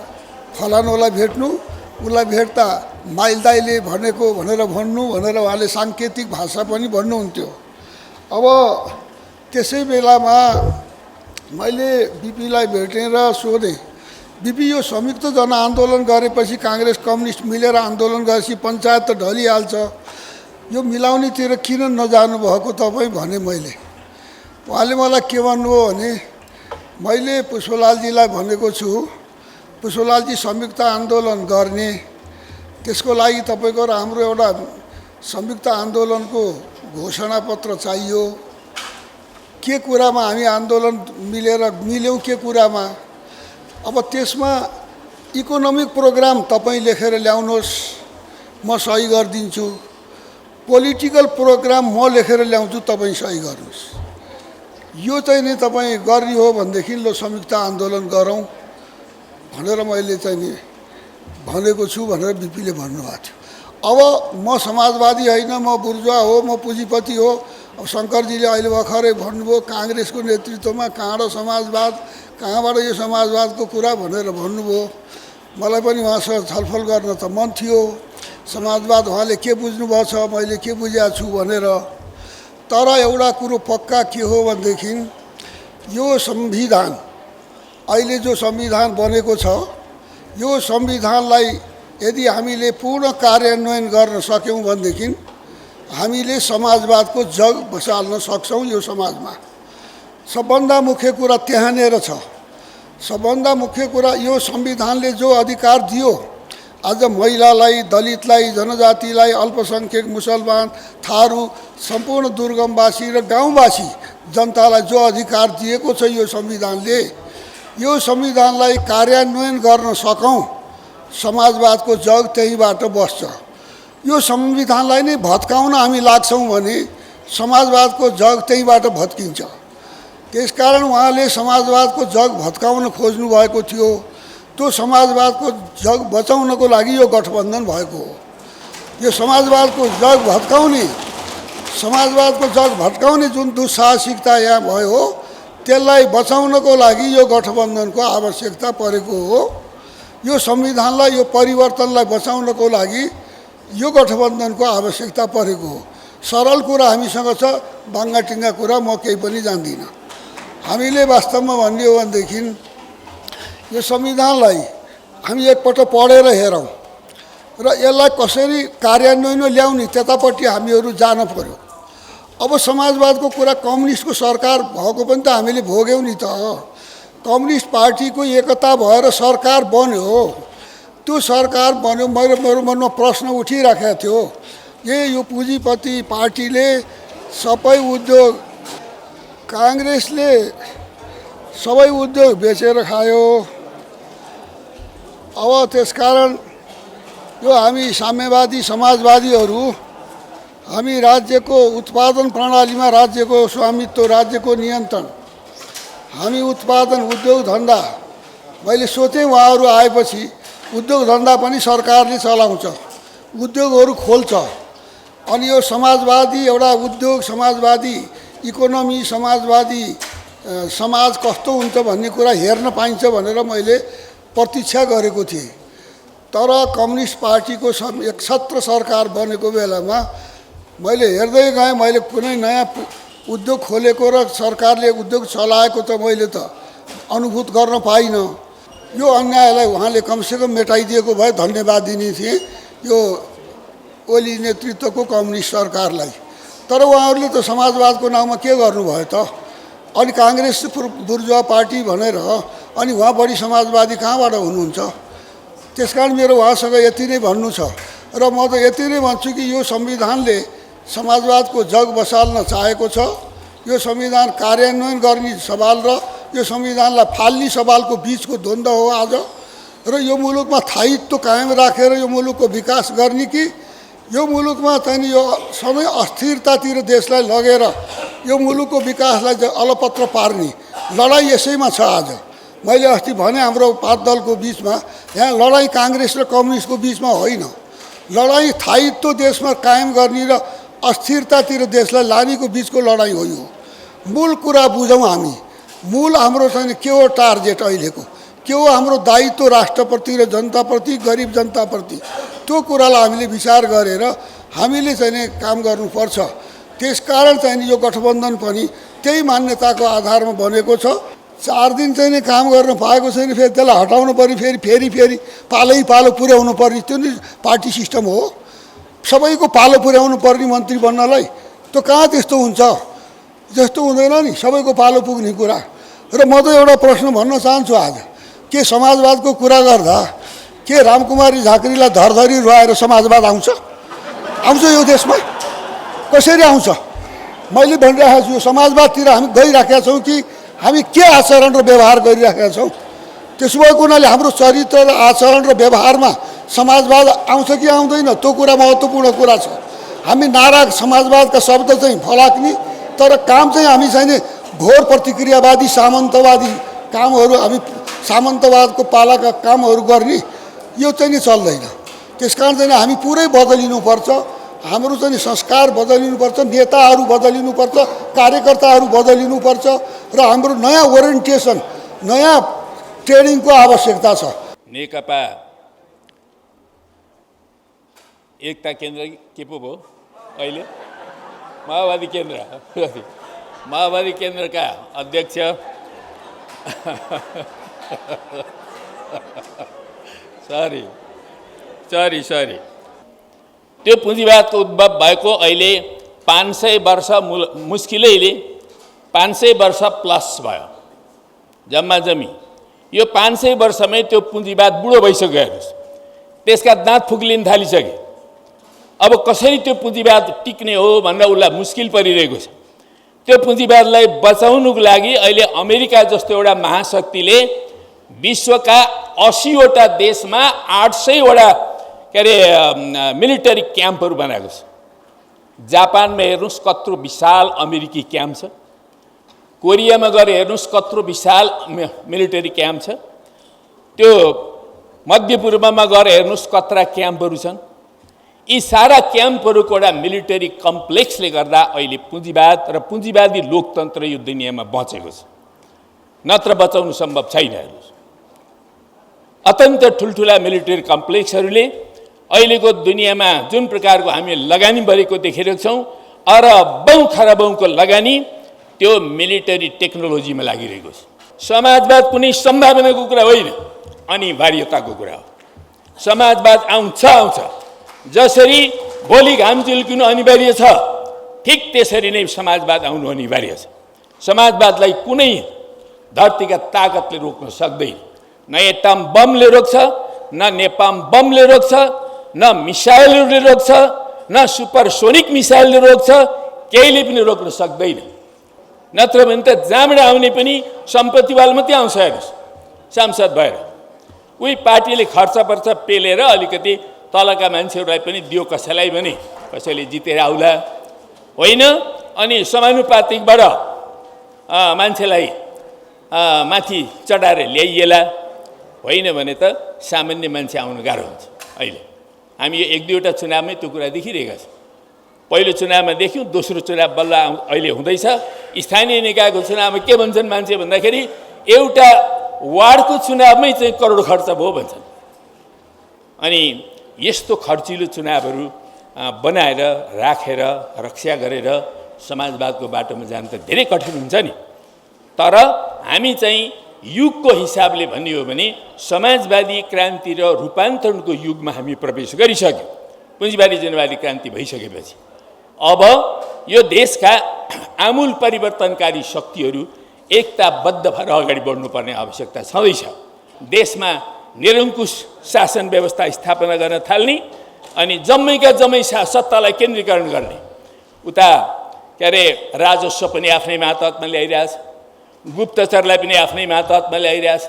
फलानुलाई भेट्नु, उसलाई भेट्दा माइल दाइले भनेको भनेर भन्नु भनेर उहाँले साङ्केतिक भाषा पनि भन्नुहुन्थ्यो। अब त्यसै बेलामा मैले बिपीलाई भेटेँ र सोधेँ, बिपी यो संयुक्त जनआन्दोलन गरेपछि काङ्ग्रेस कम्युनिस्ट मिलेर आन्दोलन गरेपछि पञ्चायत त ढलिहाल्छ, यो मिलाउनेतिर किन नजानु भएको तपाईँ भने मैले। उहाँले मलाई के भन्नुभयो भने, मैले पुष्पलालजीलाई भनेको छु, पुष्पलालजी संयुक्त आन्दोलन गर्ने, त्यसको लागि तपाईँको र हाम्रो एउटा संयुक्त आन्दोलनको घोषणापत्र चाहियो। के कुरामा हामी आन्दोलन मिल्यौँ, के कुरामा? अब त्यसमा इकोनोमिक प्रोग्राम तपाईँ लेखेर ल्याउनुहोस्, म सही गरिदिन्छु। पोलिटिकल प्रोग्राम म लेखेर ल्याउँछु, तपाईँ सही गर्नुहोस्। यो चाहिँ नि तपाईँ गर्ने हो भनेदेखि ल संयुक्त आन्दोलन गरौँ भनेर मैले चाहिँ नि भनेको छु भनेर बिपीले भन्नुभएको थियो। अब म समाजवादी होइन, म बुर्जुवा हो, म पुँजीपति हो। अब शङ्करजीले अहिले भर्खरै भन्नुभयो काङ्ग्रेसको नेतृत्वमा कहाँबाट समाजवाद, कहाँबाट यो समाजवादको कुरा भनेर भन्नुभयो। मलाई पनि उहाँसँग छलफल गर्न त मन थियो। समाजवाद उहाँले के बुझ्नुभएको छ, मैले के बुझेको छु भनेर। तर एउटा कुरो पक्का के हो भनेदेखि यो संविधान, अहिले जो संविधान बनेको छ, यो संविधानलाई यदि हामीले पूर्ण कार्यान्वयन गर्न सक्यौँ भनेदेखि हामीले समाजवादको जग बसाल्न सक्छौँ। यो समाजमा सबभन्दा मुख्य कुरा त्यहाँनिर छ। सबभन्दा मुख्य कुरा यो संविधानले जो अधिकार दियो आज महिलालाई, दलितलाई, जनजातिलाई, अल्पसङ्ख्यक, मुसलमान, थारू, सम्पूर्ण दुर्गमवासी र गाउँवासी जनतालाई जो अधिकार दिएको छ यो संविधानले, यो संविधानलाई कार्यान्वयन गर्न सकौँ, समाजवादको जग त्यहीबाट बस्छ। यो संविधानलाई नै भत्काउन हामी लाग्छौँ भने समाजवादको जग त्यहीबाट भत्किन्छ। त्यसकारण उहाँले समाजवादको जग भत्काउन खोज्नु भएको थियो। त्यो समाजवादको जग बचाउनको लागि यो गठबन्धन भएको हो। यो समाजवादको जग भत्काउने जुन दुस्साहसिकता यहाँ भयो त्यसलाई बचाउनको लागि यो गठबन्धनको आवश्यकता परेको हो। यो संविधानलाई, यो परिवर्तनलाई बचाउनको लागि यो गठबन्धनको आवश्यकता परेको हो। सरल कुरा हामीसँग छ, बाङ्गाटिङ्गा कुरा म केही पनि जान्दिनँ। हामीले वास्तवमा भन्ने हो भनेदेखि यो संविधानलाई हामी एकपल्ट पढेर हेरौँ र यसलाई कसरी कार्यान्वयनमा ल्याउने त्यतापट्टि हामीहरू जान पर्यो। अब समाजवादको कुरा, कम्युनिस्टको सरकार भएको पनि त हामीले भोग्यौँ नि त। कम्युनिस्ट पार्टीको एकता भएर सरकार बन्यो। त्यो सरकार बन्यो, मेरो मनमा प्रश्न उठिराखेको थियो, यो पुँजीपति पार्टीले सबै उद्योग, काङ्ग्रेसले सबै उद्योग बेचेर खायो। अब त्यसकारण यो हामी साम्यवादी समाजवादीहरू, हामी राज्यको उत्पादन प्रणालीमा राज्यको स्वामित्व, राज्यको नियन्त्रण, हामी उत्पादन, उद्योग धन्दा, मैले सोचेँ उहाँहरू आएपछि उद्योग धन्दा पनि सरकारले चलाउँछ, उद्योगहरू खोल्छ। अनि यो समाजवादी एउटा उद्योग, समाजवादी इकोनोमी, समाजवादी समाज कस्तो हुन्छ भन्ने कुरा हेर्न पाइन्छ भनेर मैले प्रतीक्षा गरेको थिएँ। तर कम्युनिस्ट पार्टीको एकछत्र सरकार बनेको बेलामा मैले हेर्दै गएँ, मैले कुनै नयाँ उद्योग खोलेको र सरकारले उद्योग चलाएको त मैले त अनुभूत गर्न पाइनँ। यो अन्यायलाई उहाँले कमसेकम मेटाइदिएको भए धन्यवाद दिने थिएँ यो ओली नेतृत्वको कम्युनिस्ट सरकारलाई। तर उहाँहरूले त समाजवादको नाउँमा के गर्नुभयो त? अनि काङ्ग्रेस बुर्जुवा पार्टी भनेर अनि उहाँ बढी समाजवादी कहाँबाट हुनुहुन्छ? त्यसकारण मेरो उहाँसँग यति नै भन्नु छ र म त यति नै भन्छु कि यो संविधानले समाजवादको जग बसाल्न चाहेको छ। यो संविधान कार्यान्वयन गर्ने सवाल र यो संविधानलाई फाल्ने सवालको बिचको द्वन्द्व हो आज। र यो मुलुकमा स्थायित्व कायम राखेर यो मुलुकको विकास गर्ने कि यो मुलुकमा चाहिँ यो सबै अस्थिरतातिर देशलाई लगेर यो मुलुकको विकासलाई चाहिँ अलपत्र पार्ने लडाइँ यसैमा छ आज। मैले अस्ति भने हाम्रो पाँच दलको बिचमा यहाँ लडाइँ काङ्ग्रेस र कम्युनिस्टको बिचमा होइन, लडाइँ स्थायित्व देशमा कायम गर्ने र अस्थिरतातिर देशलाई लानेको बिचको लडाइँ हो। यो मूल कुरा बुझौँ हामी। मूल हाम्रो चाहिँ के हो टार्गेट अहिलेको, के हो हाम्रो दायित्व राष्ट्रप्रति र जनताप्रति, गरिब जनताप्रति, त्यो कुरालाई हामीले विचार गरेर हामीले चाहिँ काम गर्नुपर्छ। त्यसकारण चाहिँ यो गठबन्धन पनि त्यही मान्यताको आधारमा बनेको छ। 4 दिन चाहिँ काम गर्न पाएको छैन, फेरि त्यसलाई हटाउनु पर्ने, फेरि पालै पालो पुर्याउनु पर्ने, त्यो नि पार्टी सिस्टम हो। सबैको पालो पुर्याउनु पर्ने मन्त्री बन्नलाई त्यो कहाँ त्यस्तो हुन्छ? जस्तो हुँदैन नि, सबैको पालो पुग्ने कुरा। र म त एउटा प्रश्न भन्न चाहन्छु आज, के समाजवादको कुरा गर्दा के रामकुमारी झाँक्रीलाई धरधरी रुवाएर समाजवाद आउँछ? आउँछ यो देशमा? कसरी आउँछ? मैले भनिरहेको छु, यो समाजवादतिर हामी गइराखेका छौँ कि हामी के आचरण र व्यवहार गरिराखेका छौँ? त्यसो भएको हुनाले हाम्रो चरित्र र आचरण र व्यवहारमा समाजवाद आउँछ कि आउँदैन त्यो कुरा महत्त्वपूर्ण कुरा छ। हामी नारा समाजवादका शब्द चाहिँ फलाक्ने, तर काम चाहिँ हामी चाहिँ घोर प्रतिक्रियावादी सामन्तवादी कामहरू, हामी सामन्तवादको पालाका कामहरू गर्ने, यो चाहिँ नि चल्दैन। त्यसकारण चाहिँ हामी पुरै बदलिनुपर्छ। हाम्रो चाहिँ संस्कार बदलिनुपर्छ, नेताहरू बदलिनुपर्छ, कार्यकर्ताहरू बदलिनुपर्छ र हाम्रो नयाँ ओरिएन्टेसन, नयाँ ट्रेनिङको आवश्यकता छ। नेकपा एकता केन्द्र के पो भयो अहिले? माओवादी केन्द्र, माओवादी केन्द्रका अध्यक्ष सरी त्यो पुँजीवादको उद्भव भएको अहिले 500 वर्ष मुस्किलैले 500 वर्ष प्लस भयो जम्मा जम्मी। यो 500 वर्षमै त्यो पुँजीवाद बुढो भइसक्यो हेर्नुहोस्, त्यसका दाँत फुक्लिन थालिसके। अब कसरी त्यो पुँजीवाद टिक्ने हो भनेर उसलाई मुस्किल परिरहेको छ। त्यो पुँजीवादलाई बचाउनुको लागि अहिले अमेरिका जस्तो एउटा महाशक्तिले विश्वका 80वटा देशमा 800वटा मिलिटरी क्याम्पहरू बनाएको छ। जापानमा हेर्नुहोस् कत्रो विशाल अमेरिकी क्याम्प छ, कोरियामा गएर हेर्नुहोस् कत्रो विशाल मिलिटरी क्याम्प छ, त्यो मध्यपूर्वमा गएर हेर्नुहोस् कत्रा क्याम्पहरू छन्। यी सारा क्याम्पहरूको एउटा मिलिटरी कम्प्लेक्सले गर्दा अहिले पुँजीवाद र पुँजीवादी लोकतन्त्र यो दुनियाँमा बचेको छ, नत्र बचाउनु सम्भव छैन। हेर्नुहोस् अत्यन्त ठुल्ठुला मिलिटरी कम्प्लेक्सहरूले अहिलेको दुनियाँमा जुन प्रकारको हामी लगानी बढेको देखिरहेको छौँ, अरबौँ खरबौँको लगानी त्यो मिलिटरी टेक्नोलोजीमा लागिरहेको छ। समाजवाद कुनै सम्भावनाको कुरा होइन, अनिवार्यताको कुरा हो। समाजवाद आउँछ, जसरी भोलि घाम झुल्किनु अनिवार्य छ, ठिक त्यसरी नै समाजवाद आउनु अनिवार्य छ। समाजवादलाई कुनै धरतीका ताकतले रोक्न सक्दैन। न एटम बमले रोक्छ, न नेपाम बमले रोक्छ, न मिसाइलहरूले रोक्छ, न सुपरसोनिक मिसाइलले रोक्छ, केहीले पनि रोक्न सक्दैन। नत्र भने त जहाँबाट आउने पनि सम्पत्तिवाल मात्रै आउँछ। हेर्नुहोस् सांसद भएर उही पार्टीले खर्च पर्छ पेलेर अलिकति तलका मान्छेहरूलाई पनि दियो कसैलाई भने कसैले जितेर आउला होइन, अनि समानुपातिकबाट मान्छेलाई माथि चढाएर ल्याइएला होइन भने त सामान्य मान्छे आउनु गाह्रो हुन्छ। अहिले हामी यो 1-2वटा चुनावमै त्यो कुरा देखिरहेका छौँ। पहिलो चुनावमा देख्यौँ, दोस्रो चुनाव बल्ल अहिले हुँदैछ। स्थानीय निकायको चुनावमा के भन्छन् मान्छे भन्दाखेरि एउटा वार्डको चुनावमै चाहिँ करोड खर्च भयो भन्छन्। अनि यस्तो खर्चिलो चुनावहरू बनाएर राखेर रक्षा गरेर समाजवादको बाटोमा जानु त धेरै कठिन हुन्छ नि। तर हामी चाहिँ युगको हिसाबले भन्ने हो भने समाजवादी क्रान्ति र रूपान्तरणको युगमा हामी प्रवेश गरिसक्यौँ। पुँजीवादी जनवादी क्रान्ति भइसकेपछि अब यो देशका आमूल परिवर्तनकारी शक्तिहरू एकताबद्ध भएर अगाडि बढ्नुपर्ने आवश्यकता छँदैछ। देशमा निरङ्कुश शासन व्यवस्था स्थापना गर्न थाल्ने अनि जम्मैका जम्मै सत्तालाई केन्द्रीकरण गर्ने, उता राजस्व पनि आफ्नै मातहतमा ल्याइरहेछ, गुप्तचरलाई पनि आफ्नै मातहतमा ल्याइरहेछ,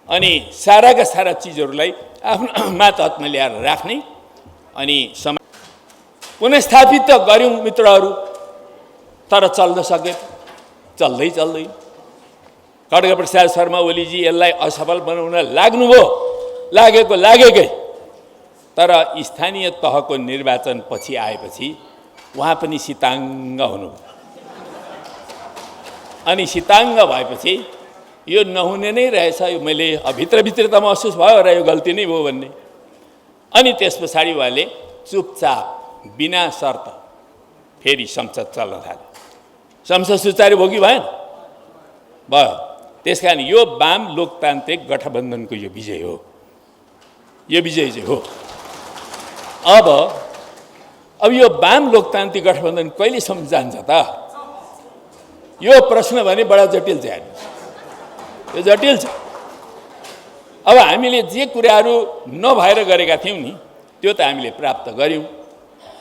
अनि साराका सारा चिजहरूलाई आफ्नो मातहतमा ल्याएर राख्ने अनि पुनस्थापित त गऱ्यौँ मित्रहरू, तर चल्न सके चल्दैन। खड्गप्रसाद शर्मा ओलीजी यसलाई असफल बनाउन लाग्नुभयो, लागेकै। तर स्थानीय तहको निर्वाचन पछि आएपछि उहाँ पनि सिताङ्ग हुनुभयो। अनि सिताङ्ग भएपछि यो नहुने नै रहेछ, यो मैले भित्रभित्र त महसुस भयो र यो गल्ती नै भयो भन्ने। अनि त्यस पछाडि उहाँले चुपचाप बिना शर्त फेरि संसद चल्न थाल्यो। संसद सुचारू भयो कि भएन? भयो। त्यस कारण यो वाम लोकतान्त्रिक गठबन्धनको यो विजय हो, यो विजय चाहिँ हो। अब यो वाम लोकतान्त्रिक गठबन्धन कहिलेसम्म जान्छ त? यो प्रश्न भने बडा जटिल छ। यो जटिल छ। अब हामीले जे कुराहरू नभएर गरेका थियौँ नि त्यो त हामीले प्राप्त गऱ्यौँ।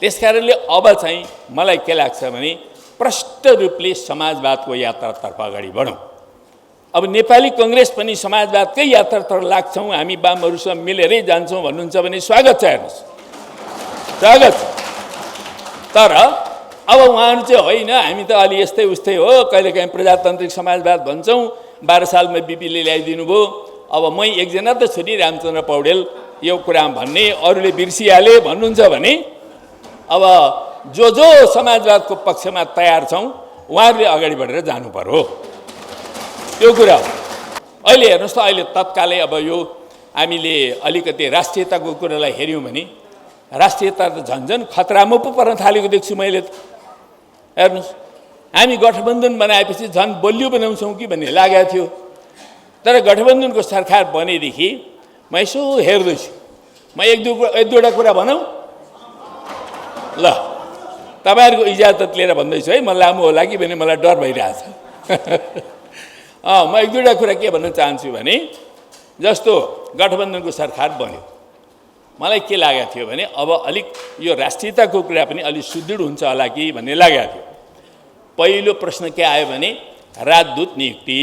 त्यसकारणले अब चाहिँ मलाई के लाग्छ भने प्रष्ट रूपले समाजवादको यात्रातर्फ अगाडि बढौँ। अब नेपाली कङ्ग्रेस पनि समाजवादकै यात्रातर्फ लाग्छौँ, हामी वामहरूसँग मिलेरै जान्छौँ भन्नुहुन्छ भने स्वागत छ। हेर्नुहोस् स्वागत। तर अब उहाँहरू चाहिँ होइन हामी त अलि यस्तै उस्तै हो, कहिलेकाहीँ प्रजातान्त्रिक समाजवाद भन्छौँ, 12 सालमा बिपीले ल्याइदिनु भयो। अब मै एकजना त छु नि रामचन्द्र पौडेल यो कुरा भन्ने, अरूले बिर्सिहाले भन्नुहुन्छ भने अब जो समाजवादको पक्षमा तयार छौँ उहाँहरूले अगाडि बढेर जानु पर्यो, त्यो कुरा हो। अहिले हेर्नुहोस् त, अहिले तत्कालै अब यो हामीले अलिकति राष्ट्रियताको कुरालाई हेऱ्यौँ भने राष्ट्रियता त झन्झन खतरामा पो पर्न थालेको देख्छु मैले त। हेर्नुहोस् हामी गठबन्धन बनाएपछि झन् बलियो बनाउँछौँ कि भन्ने लागेको थियो। तर गठबन्धनको सरकार बनेदेखि म यसो हेर्दैछु, म एक दुईवटा कुरा भनौँ ल, तपाईँहरूको इजाजत लिएर भन्दैछु है, म लामो होला कि भने मलाई डर भइरहेछ। म एक दुईवटा कुरा के भन्न चाहन्छु भने जस्तो गठबन्धनको सरकार बन्यो, मलाई के लागेको थियो भने अब अलिक यो राष्ट्रियताको कुरा पनि अलिक सुदृढ हुन्छ होला कि भन्ने लागेको थियो। पहिलो प्रश्न के आयो भने राजदूत नियुक्ति।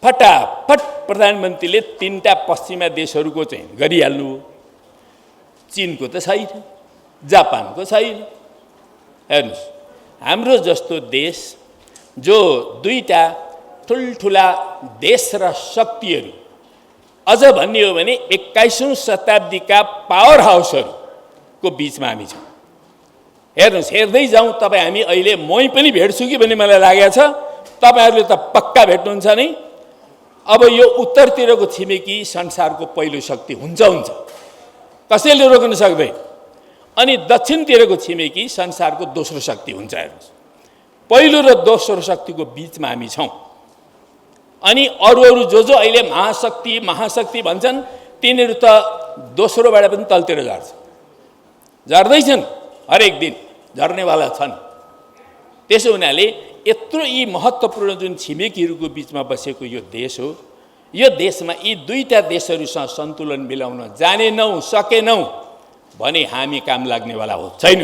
फटाफट प्रधानमन्त्रीले 3टा पश्चिमा देशहरूको चाहिँ गरिहाल्नु। चीनको त छैन, जापानको छैन। हेर्नुहोस्, हाम्रो जस्तो देश जो 2टा ठुल्ठुला देश र शक्तिहरू, अझ भन्ने हो भने 21औं शताब्दीका पावर हाउसहरूको बिचमा हामी छौँ। हेर्नुहोस्, हेर्दै जाउँ तपाईँ, हामी अहिले मै पनि भेट्छु कि भन्ने मलाई लागेको छ। तपाईँहरूले त पक्का भेट्नुहुन्छ नै। अब यो उत्तरतिरको छिमेकी संसारको पहिलो शक्ति हुन्छ, कसैले रोक्न सक्दैन। अनि दक्षिणतिरको छिमेकी संसारको दोस्रो शक्ति हुन्छ। हेर्नुहोस्, पहिलो र दोस्रो शक्तिको बिचमा हामी छौँ। अनि अरू जो अहिले महाशक्ति भन्छन्, तिनीहरू त दोस्रोबाट पनि तलतिर झर्दैछन्, हरेक दिन झर्नेवाला छन्। त्यसो हुनाले यत्रो यी महत्त्वपूर्ण जुन छिमेकीहरूको बिचमा बसेको यो देश हो, यो देशमा यी 2टा देशहरूसँग सन्तुलन मिलाउन जानेनौँ, सकेनौँ भने हामी काम लाग्नेवाला छैन।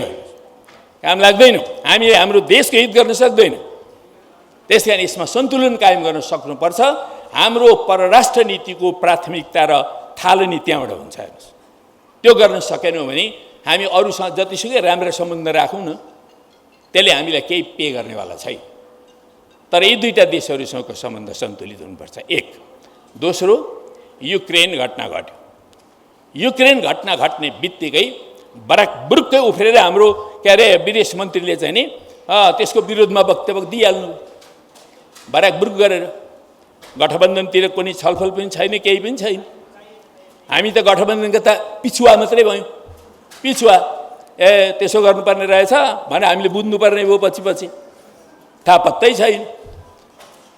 काम लाग्दैनौँ, हामीले हाम्रो देशको हित गर्न सक्दैनौँ। त्यस कारण यसमा सन्तुलन कायम गर्न सक्नुपर्छ। हाम्रो परराष्ट्र नीतिको प्राथमिकता र थालनी त्यहाँबाट हुन्छ। हेर्नुहोस्, त्यो गर्न सकेनौँ भने हामी अरूसँग जतिसुकै राम्रा सम्बन्ध राखौँ न, त्यसले हामीलाई केही पे गर्नेवाला छैन। तर यी 2टा देशहरूसँगको सम्बन्ध सन्तुलित हुनुपर्छ। एक। दोस्रो, युक्रेन घटना घट्यो। युक्रेन घटना घट्ने बित्तिकै बुरुक्कै उफ्रेर हाम्रो विदेश मन्त्रीले चाहिँ नि त्यसको विरोधमा वक्तव्य दिइहाल्नु, बुरुक गरेर। गठबन्धनतिर कुनै छलफल पनि छैन, केही पनि छैन। हामी त गठबन्धनका त पिछुवा मात्रै भयौँ। पिछुवा, त्यसो गर्नुपर्ने रहेछ भने हामीले बुझ्नुपर्ने भयो। पछि थाहा पत्तै छैन।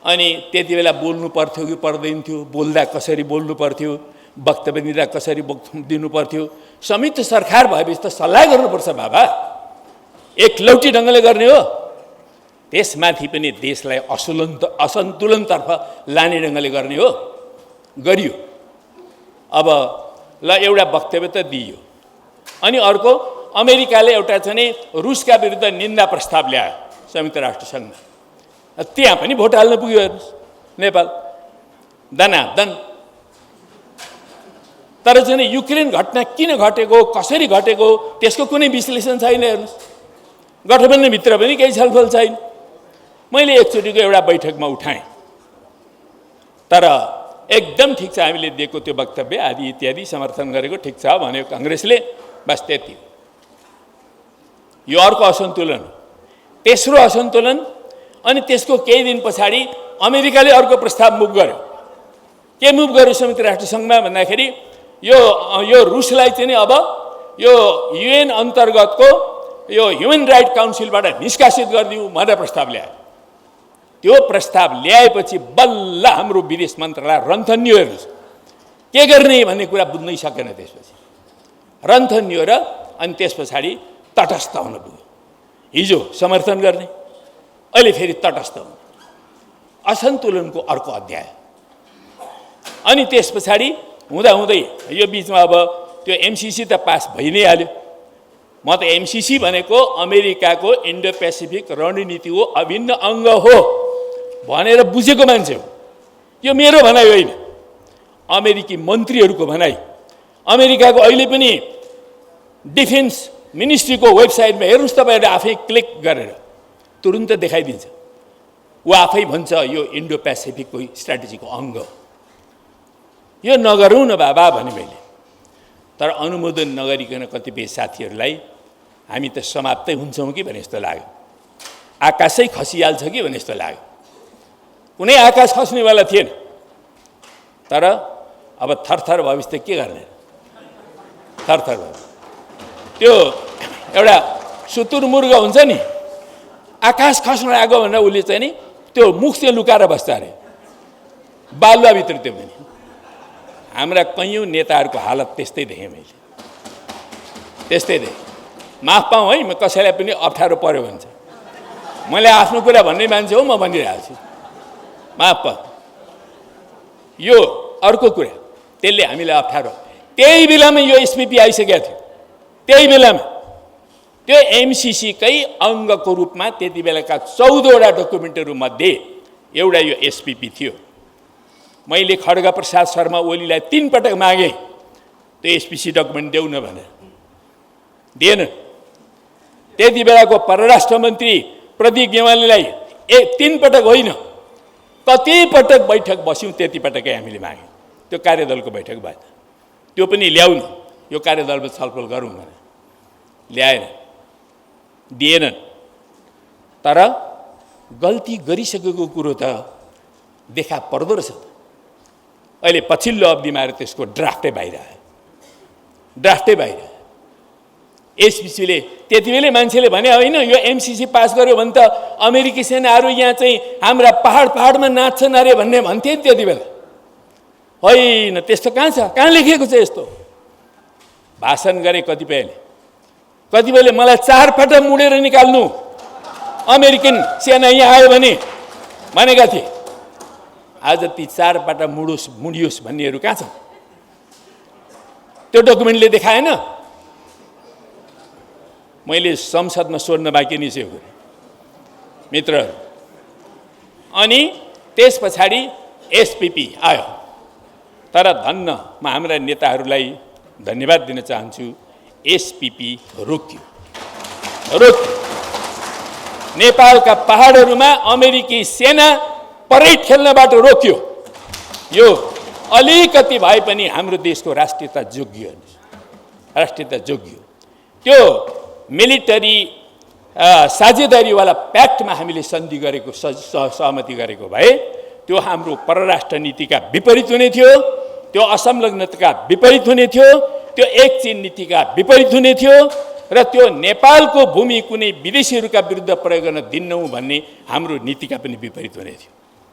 अनि त्यति बेला बोल्नु पर्थ्यो कि पर्दैन थियो, बोल्दा कसरी बोल्नु पर्थ्यो, वक्तव्य दिँदा कसरी दिनु पर्थ्यो। संयुक्त सरकार भएपछि त सल्लाह गर्नुपर्छ बाबा, एकलौटी ढङ्गले गर्ने हो। त्यसमाथि पनि देशलाई असन्तुलनतर्फ लाने ढङ्गले गर्ने हो, गरियो। अब ल एउटा वक्तव्य त दिइयो। अनि अर्को, अमेरिकाले एउटा चाहिँ रुसका विरुद्ध निन्दा प्रस्ताव ल्यायो संयुक्त राष्ट्रसङ्घमा। त्यहाँ पनि भोट हाल्न पुग्यो। हेर्नुहोस्, नेपाल दनादन। तर चाहिँ युक्रेन घटना किन घटेको, कसरी घटेको, त्यसको कुनै विश्लेषण छैन। हेर्नुहोस्, गठबन्धनभित्र पनि केही छलफल छैन। मैले एकचोटिको एउटा बैठकमा उठाएँ, तर एकदम ठिक छ, हामीले दिएको त्यो वक्तव्य आदि इत्यादि समर्थन गरेको ठिक छ भन्यो काङ्ग्रेसले, बस त्यति। यो अर्को असन्तुलन। तेस्रो असन्तुलन, अनि त्यसको केही दिन पछाडि अमेरिकाले अर्को प्रस्ताव मुभ गर्यो। के मुभ गर्यो संयुक्त राष्ट्रसङ्घमा भन्दाखेरि यो रुसलाई चाहिँ अब यो UN अन्तर्गतको यो ह्युमन राइट काउन्सिलबाट निष्कासित गरिदिउँ भनेर प्रस्ताव ल्यायो। त्यो प्रस्ताव ल्याएपछि बल्ल हाम्रो विदेश मन्त्रालय रन्थनियो। हेर्नुहोस्, के गर्ने भन्ने कुरा बुझ्नै सकेन। त्यसपछि रन्थनियो र अनि त्यस पछाडि तटस्थ हुन पुग्यो। हिजो समर्थन गर्ने, अहिले फेरि तटस्थ हुनु, असन्तुलनको अर्को अध्याय। अनि त्यस पछाडि हुँदाहुँदै यो बिचमा अब त्यो MCC त पास भइ नै हाल्यो। म त MCC भनेको अमेरिकाको इन्डो पेसिफिक रणनीति हो, अभिन्न अङ्ग हो भनेर बुझेको मान्छे हो। यो मेरो भनाइ होइन, अमेरिकी मन्त्रीहरूको भनाइ। अमेरिकाको अहिले पनि डिफेन्स मिनिस्ट्रीको वेबसाइटमा हेर्नुहोस् तपाईँहरूले आफै क्लिक गरेर तुरुन्त देखाइदिन्छ। ऊ आफै भन्छ यो इन्डो पेसिफिकको स्ट्राटेजीको अङ्ग हो। यो नगरौँ न बाबा भने मैले, तर अनुमोदन नगरिकन कतिपय साथीहरूलाई हामी त समाप्तै हुन्छौँ कि भने जस्तो लाग्यो। आकाशै खसिहाल्छ कि भने जस्तो लाग्यो। कुनै आकाश खस्नेवाला थिएन। तर अब थरथर भएपछि त के गर्ने, थरथर भयो। त्यो एउटा सुतुरमुर्ग हुन्छ नि, आकाश खस्न आएको भनेर उसले चाहिँ नि त्यो मुख चाहिँ लुकाएर बस्छ अरे बालुवाभित्र। त्यो पनि हाम्रा कैयौँ नेताहरूको हालत त्यस्तै देखेँ मैले, त्यस्तै देखेँ। माफ पाऊँ है, म कसैलाई पनि अप्ठ्यारो पर्यो भन्छ। मैले आफ्नो कुरा भन्ने मान्छे हो, म भनिरहेको छु। माफ यो अर्को कुरा, त्यसले हामीलाई अप्ठ्यारो। त्यही बेलामा यो एसपिपी आइसकेको थियो, त्यही बेलामा त्यो एमसिसीकै अङ्गको रूपमा त्यति बेलाका 14वटा डकुमेन्टहरू मध्ये एउटा यो एसपिपी थियो। मैले खड्गप्रसाद शर्मा ओलीलाई 3 पटक मागेँ त्यो एसपिसी डकुमेन्ट देऊ न भनेर, दिएन। त्यति बेलाको परराष्ट्र मन्त्री प्रदीप गेवालीलाई 3 पटक होइन, कति पटक बैठक बस्यौँ, त्यति पटकै हामीले माग्यौँ। त्यो कार्यदलको बैठक भएन, त्यो पनि ल्याउनु, यो कार्यदलमा छलफल गरौँ भने ल्याएन, दिएनन्। तर गल्ती गरिसकेको कुरो त देखा पर्दो रहेछ। अहिले पछिल्लो अवधिमा आएर त्यसको ड्राफ्टै बाहिर आयो, ड्राफ्टै बाहिर आयो। एसपिसीले त्यति बेलै मान्छेले भने होइन यो एमसिसी पास गर्यो भने त अमेरिकी सेनाहरू यहाँ चाहिँ हाम्रा पहाडमा नाच्छन् अरे भन्ने भन्थे नि त्यति बेला। होइन, त्यस्तो कहाँ छ, कहाँ लेखेको छ यस्तो? भाषण गरे कतिपयले मलाई 4 पटक मुडेर निकाल्नु अमेरिकन सेना यहाँ आयो भने भनेका थिए। आज ती 4 पटक मुडियोस् भन्नेहरू कहाँ छ? त्यो डकुमेन्टले देखाएन। मैले संसदमा सोध्न बाँकी नै छ मित्रहरू। अनि त्यस पछाडि एसपिपी आयो। तर धन्न म हाम्रा नेताहरूलाई धन्यवाद दिन चाहन्छु, एसपिपी रोक्यो। नेपालका पहाडहरूमा अमेरिकी सेना परेड खेल्नबाट रोक्यो। यो अलिकति भए पनि हाम्रो देशको राष्ट्रियता जोगियो। त्यो मिलिटरी साझेदारीवाला प्याक्टमा हामीले सन्धि गरेको सहमति गरेको भए त्यो हाम्रो परराष्ट्र नीतिका विपरीत हुने थियो, त्यो असंलग्नताका विपरीत हुने थियो, त्यो एक चीन नीतिका विपरीत हुने थियो र त्यो नेपालको भूमि कुनै विदेशीहरूका विरुद्ध प्रयोग गर्न दिन्नौँ भन्ने हाम्रो नीतिका पनि विपरीत हुने थियो।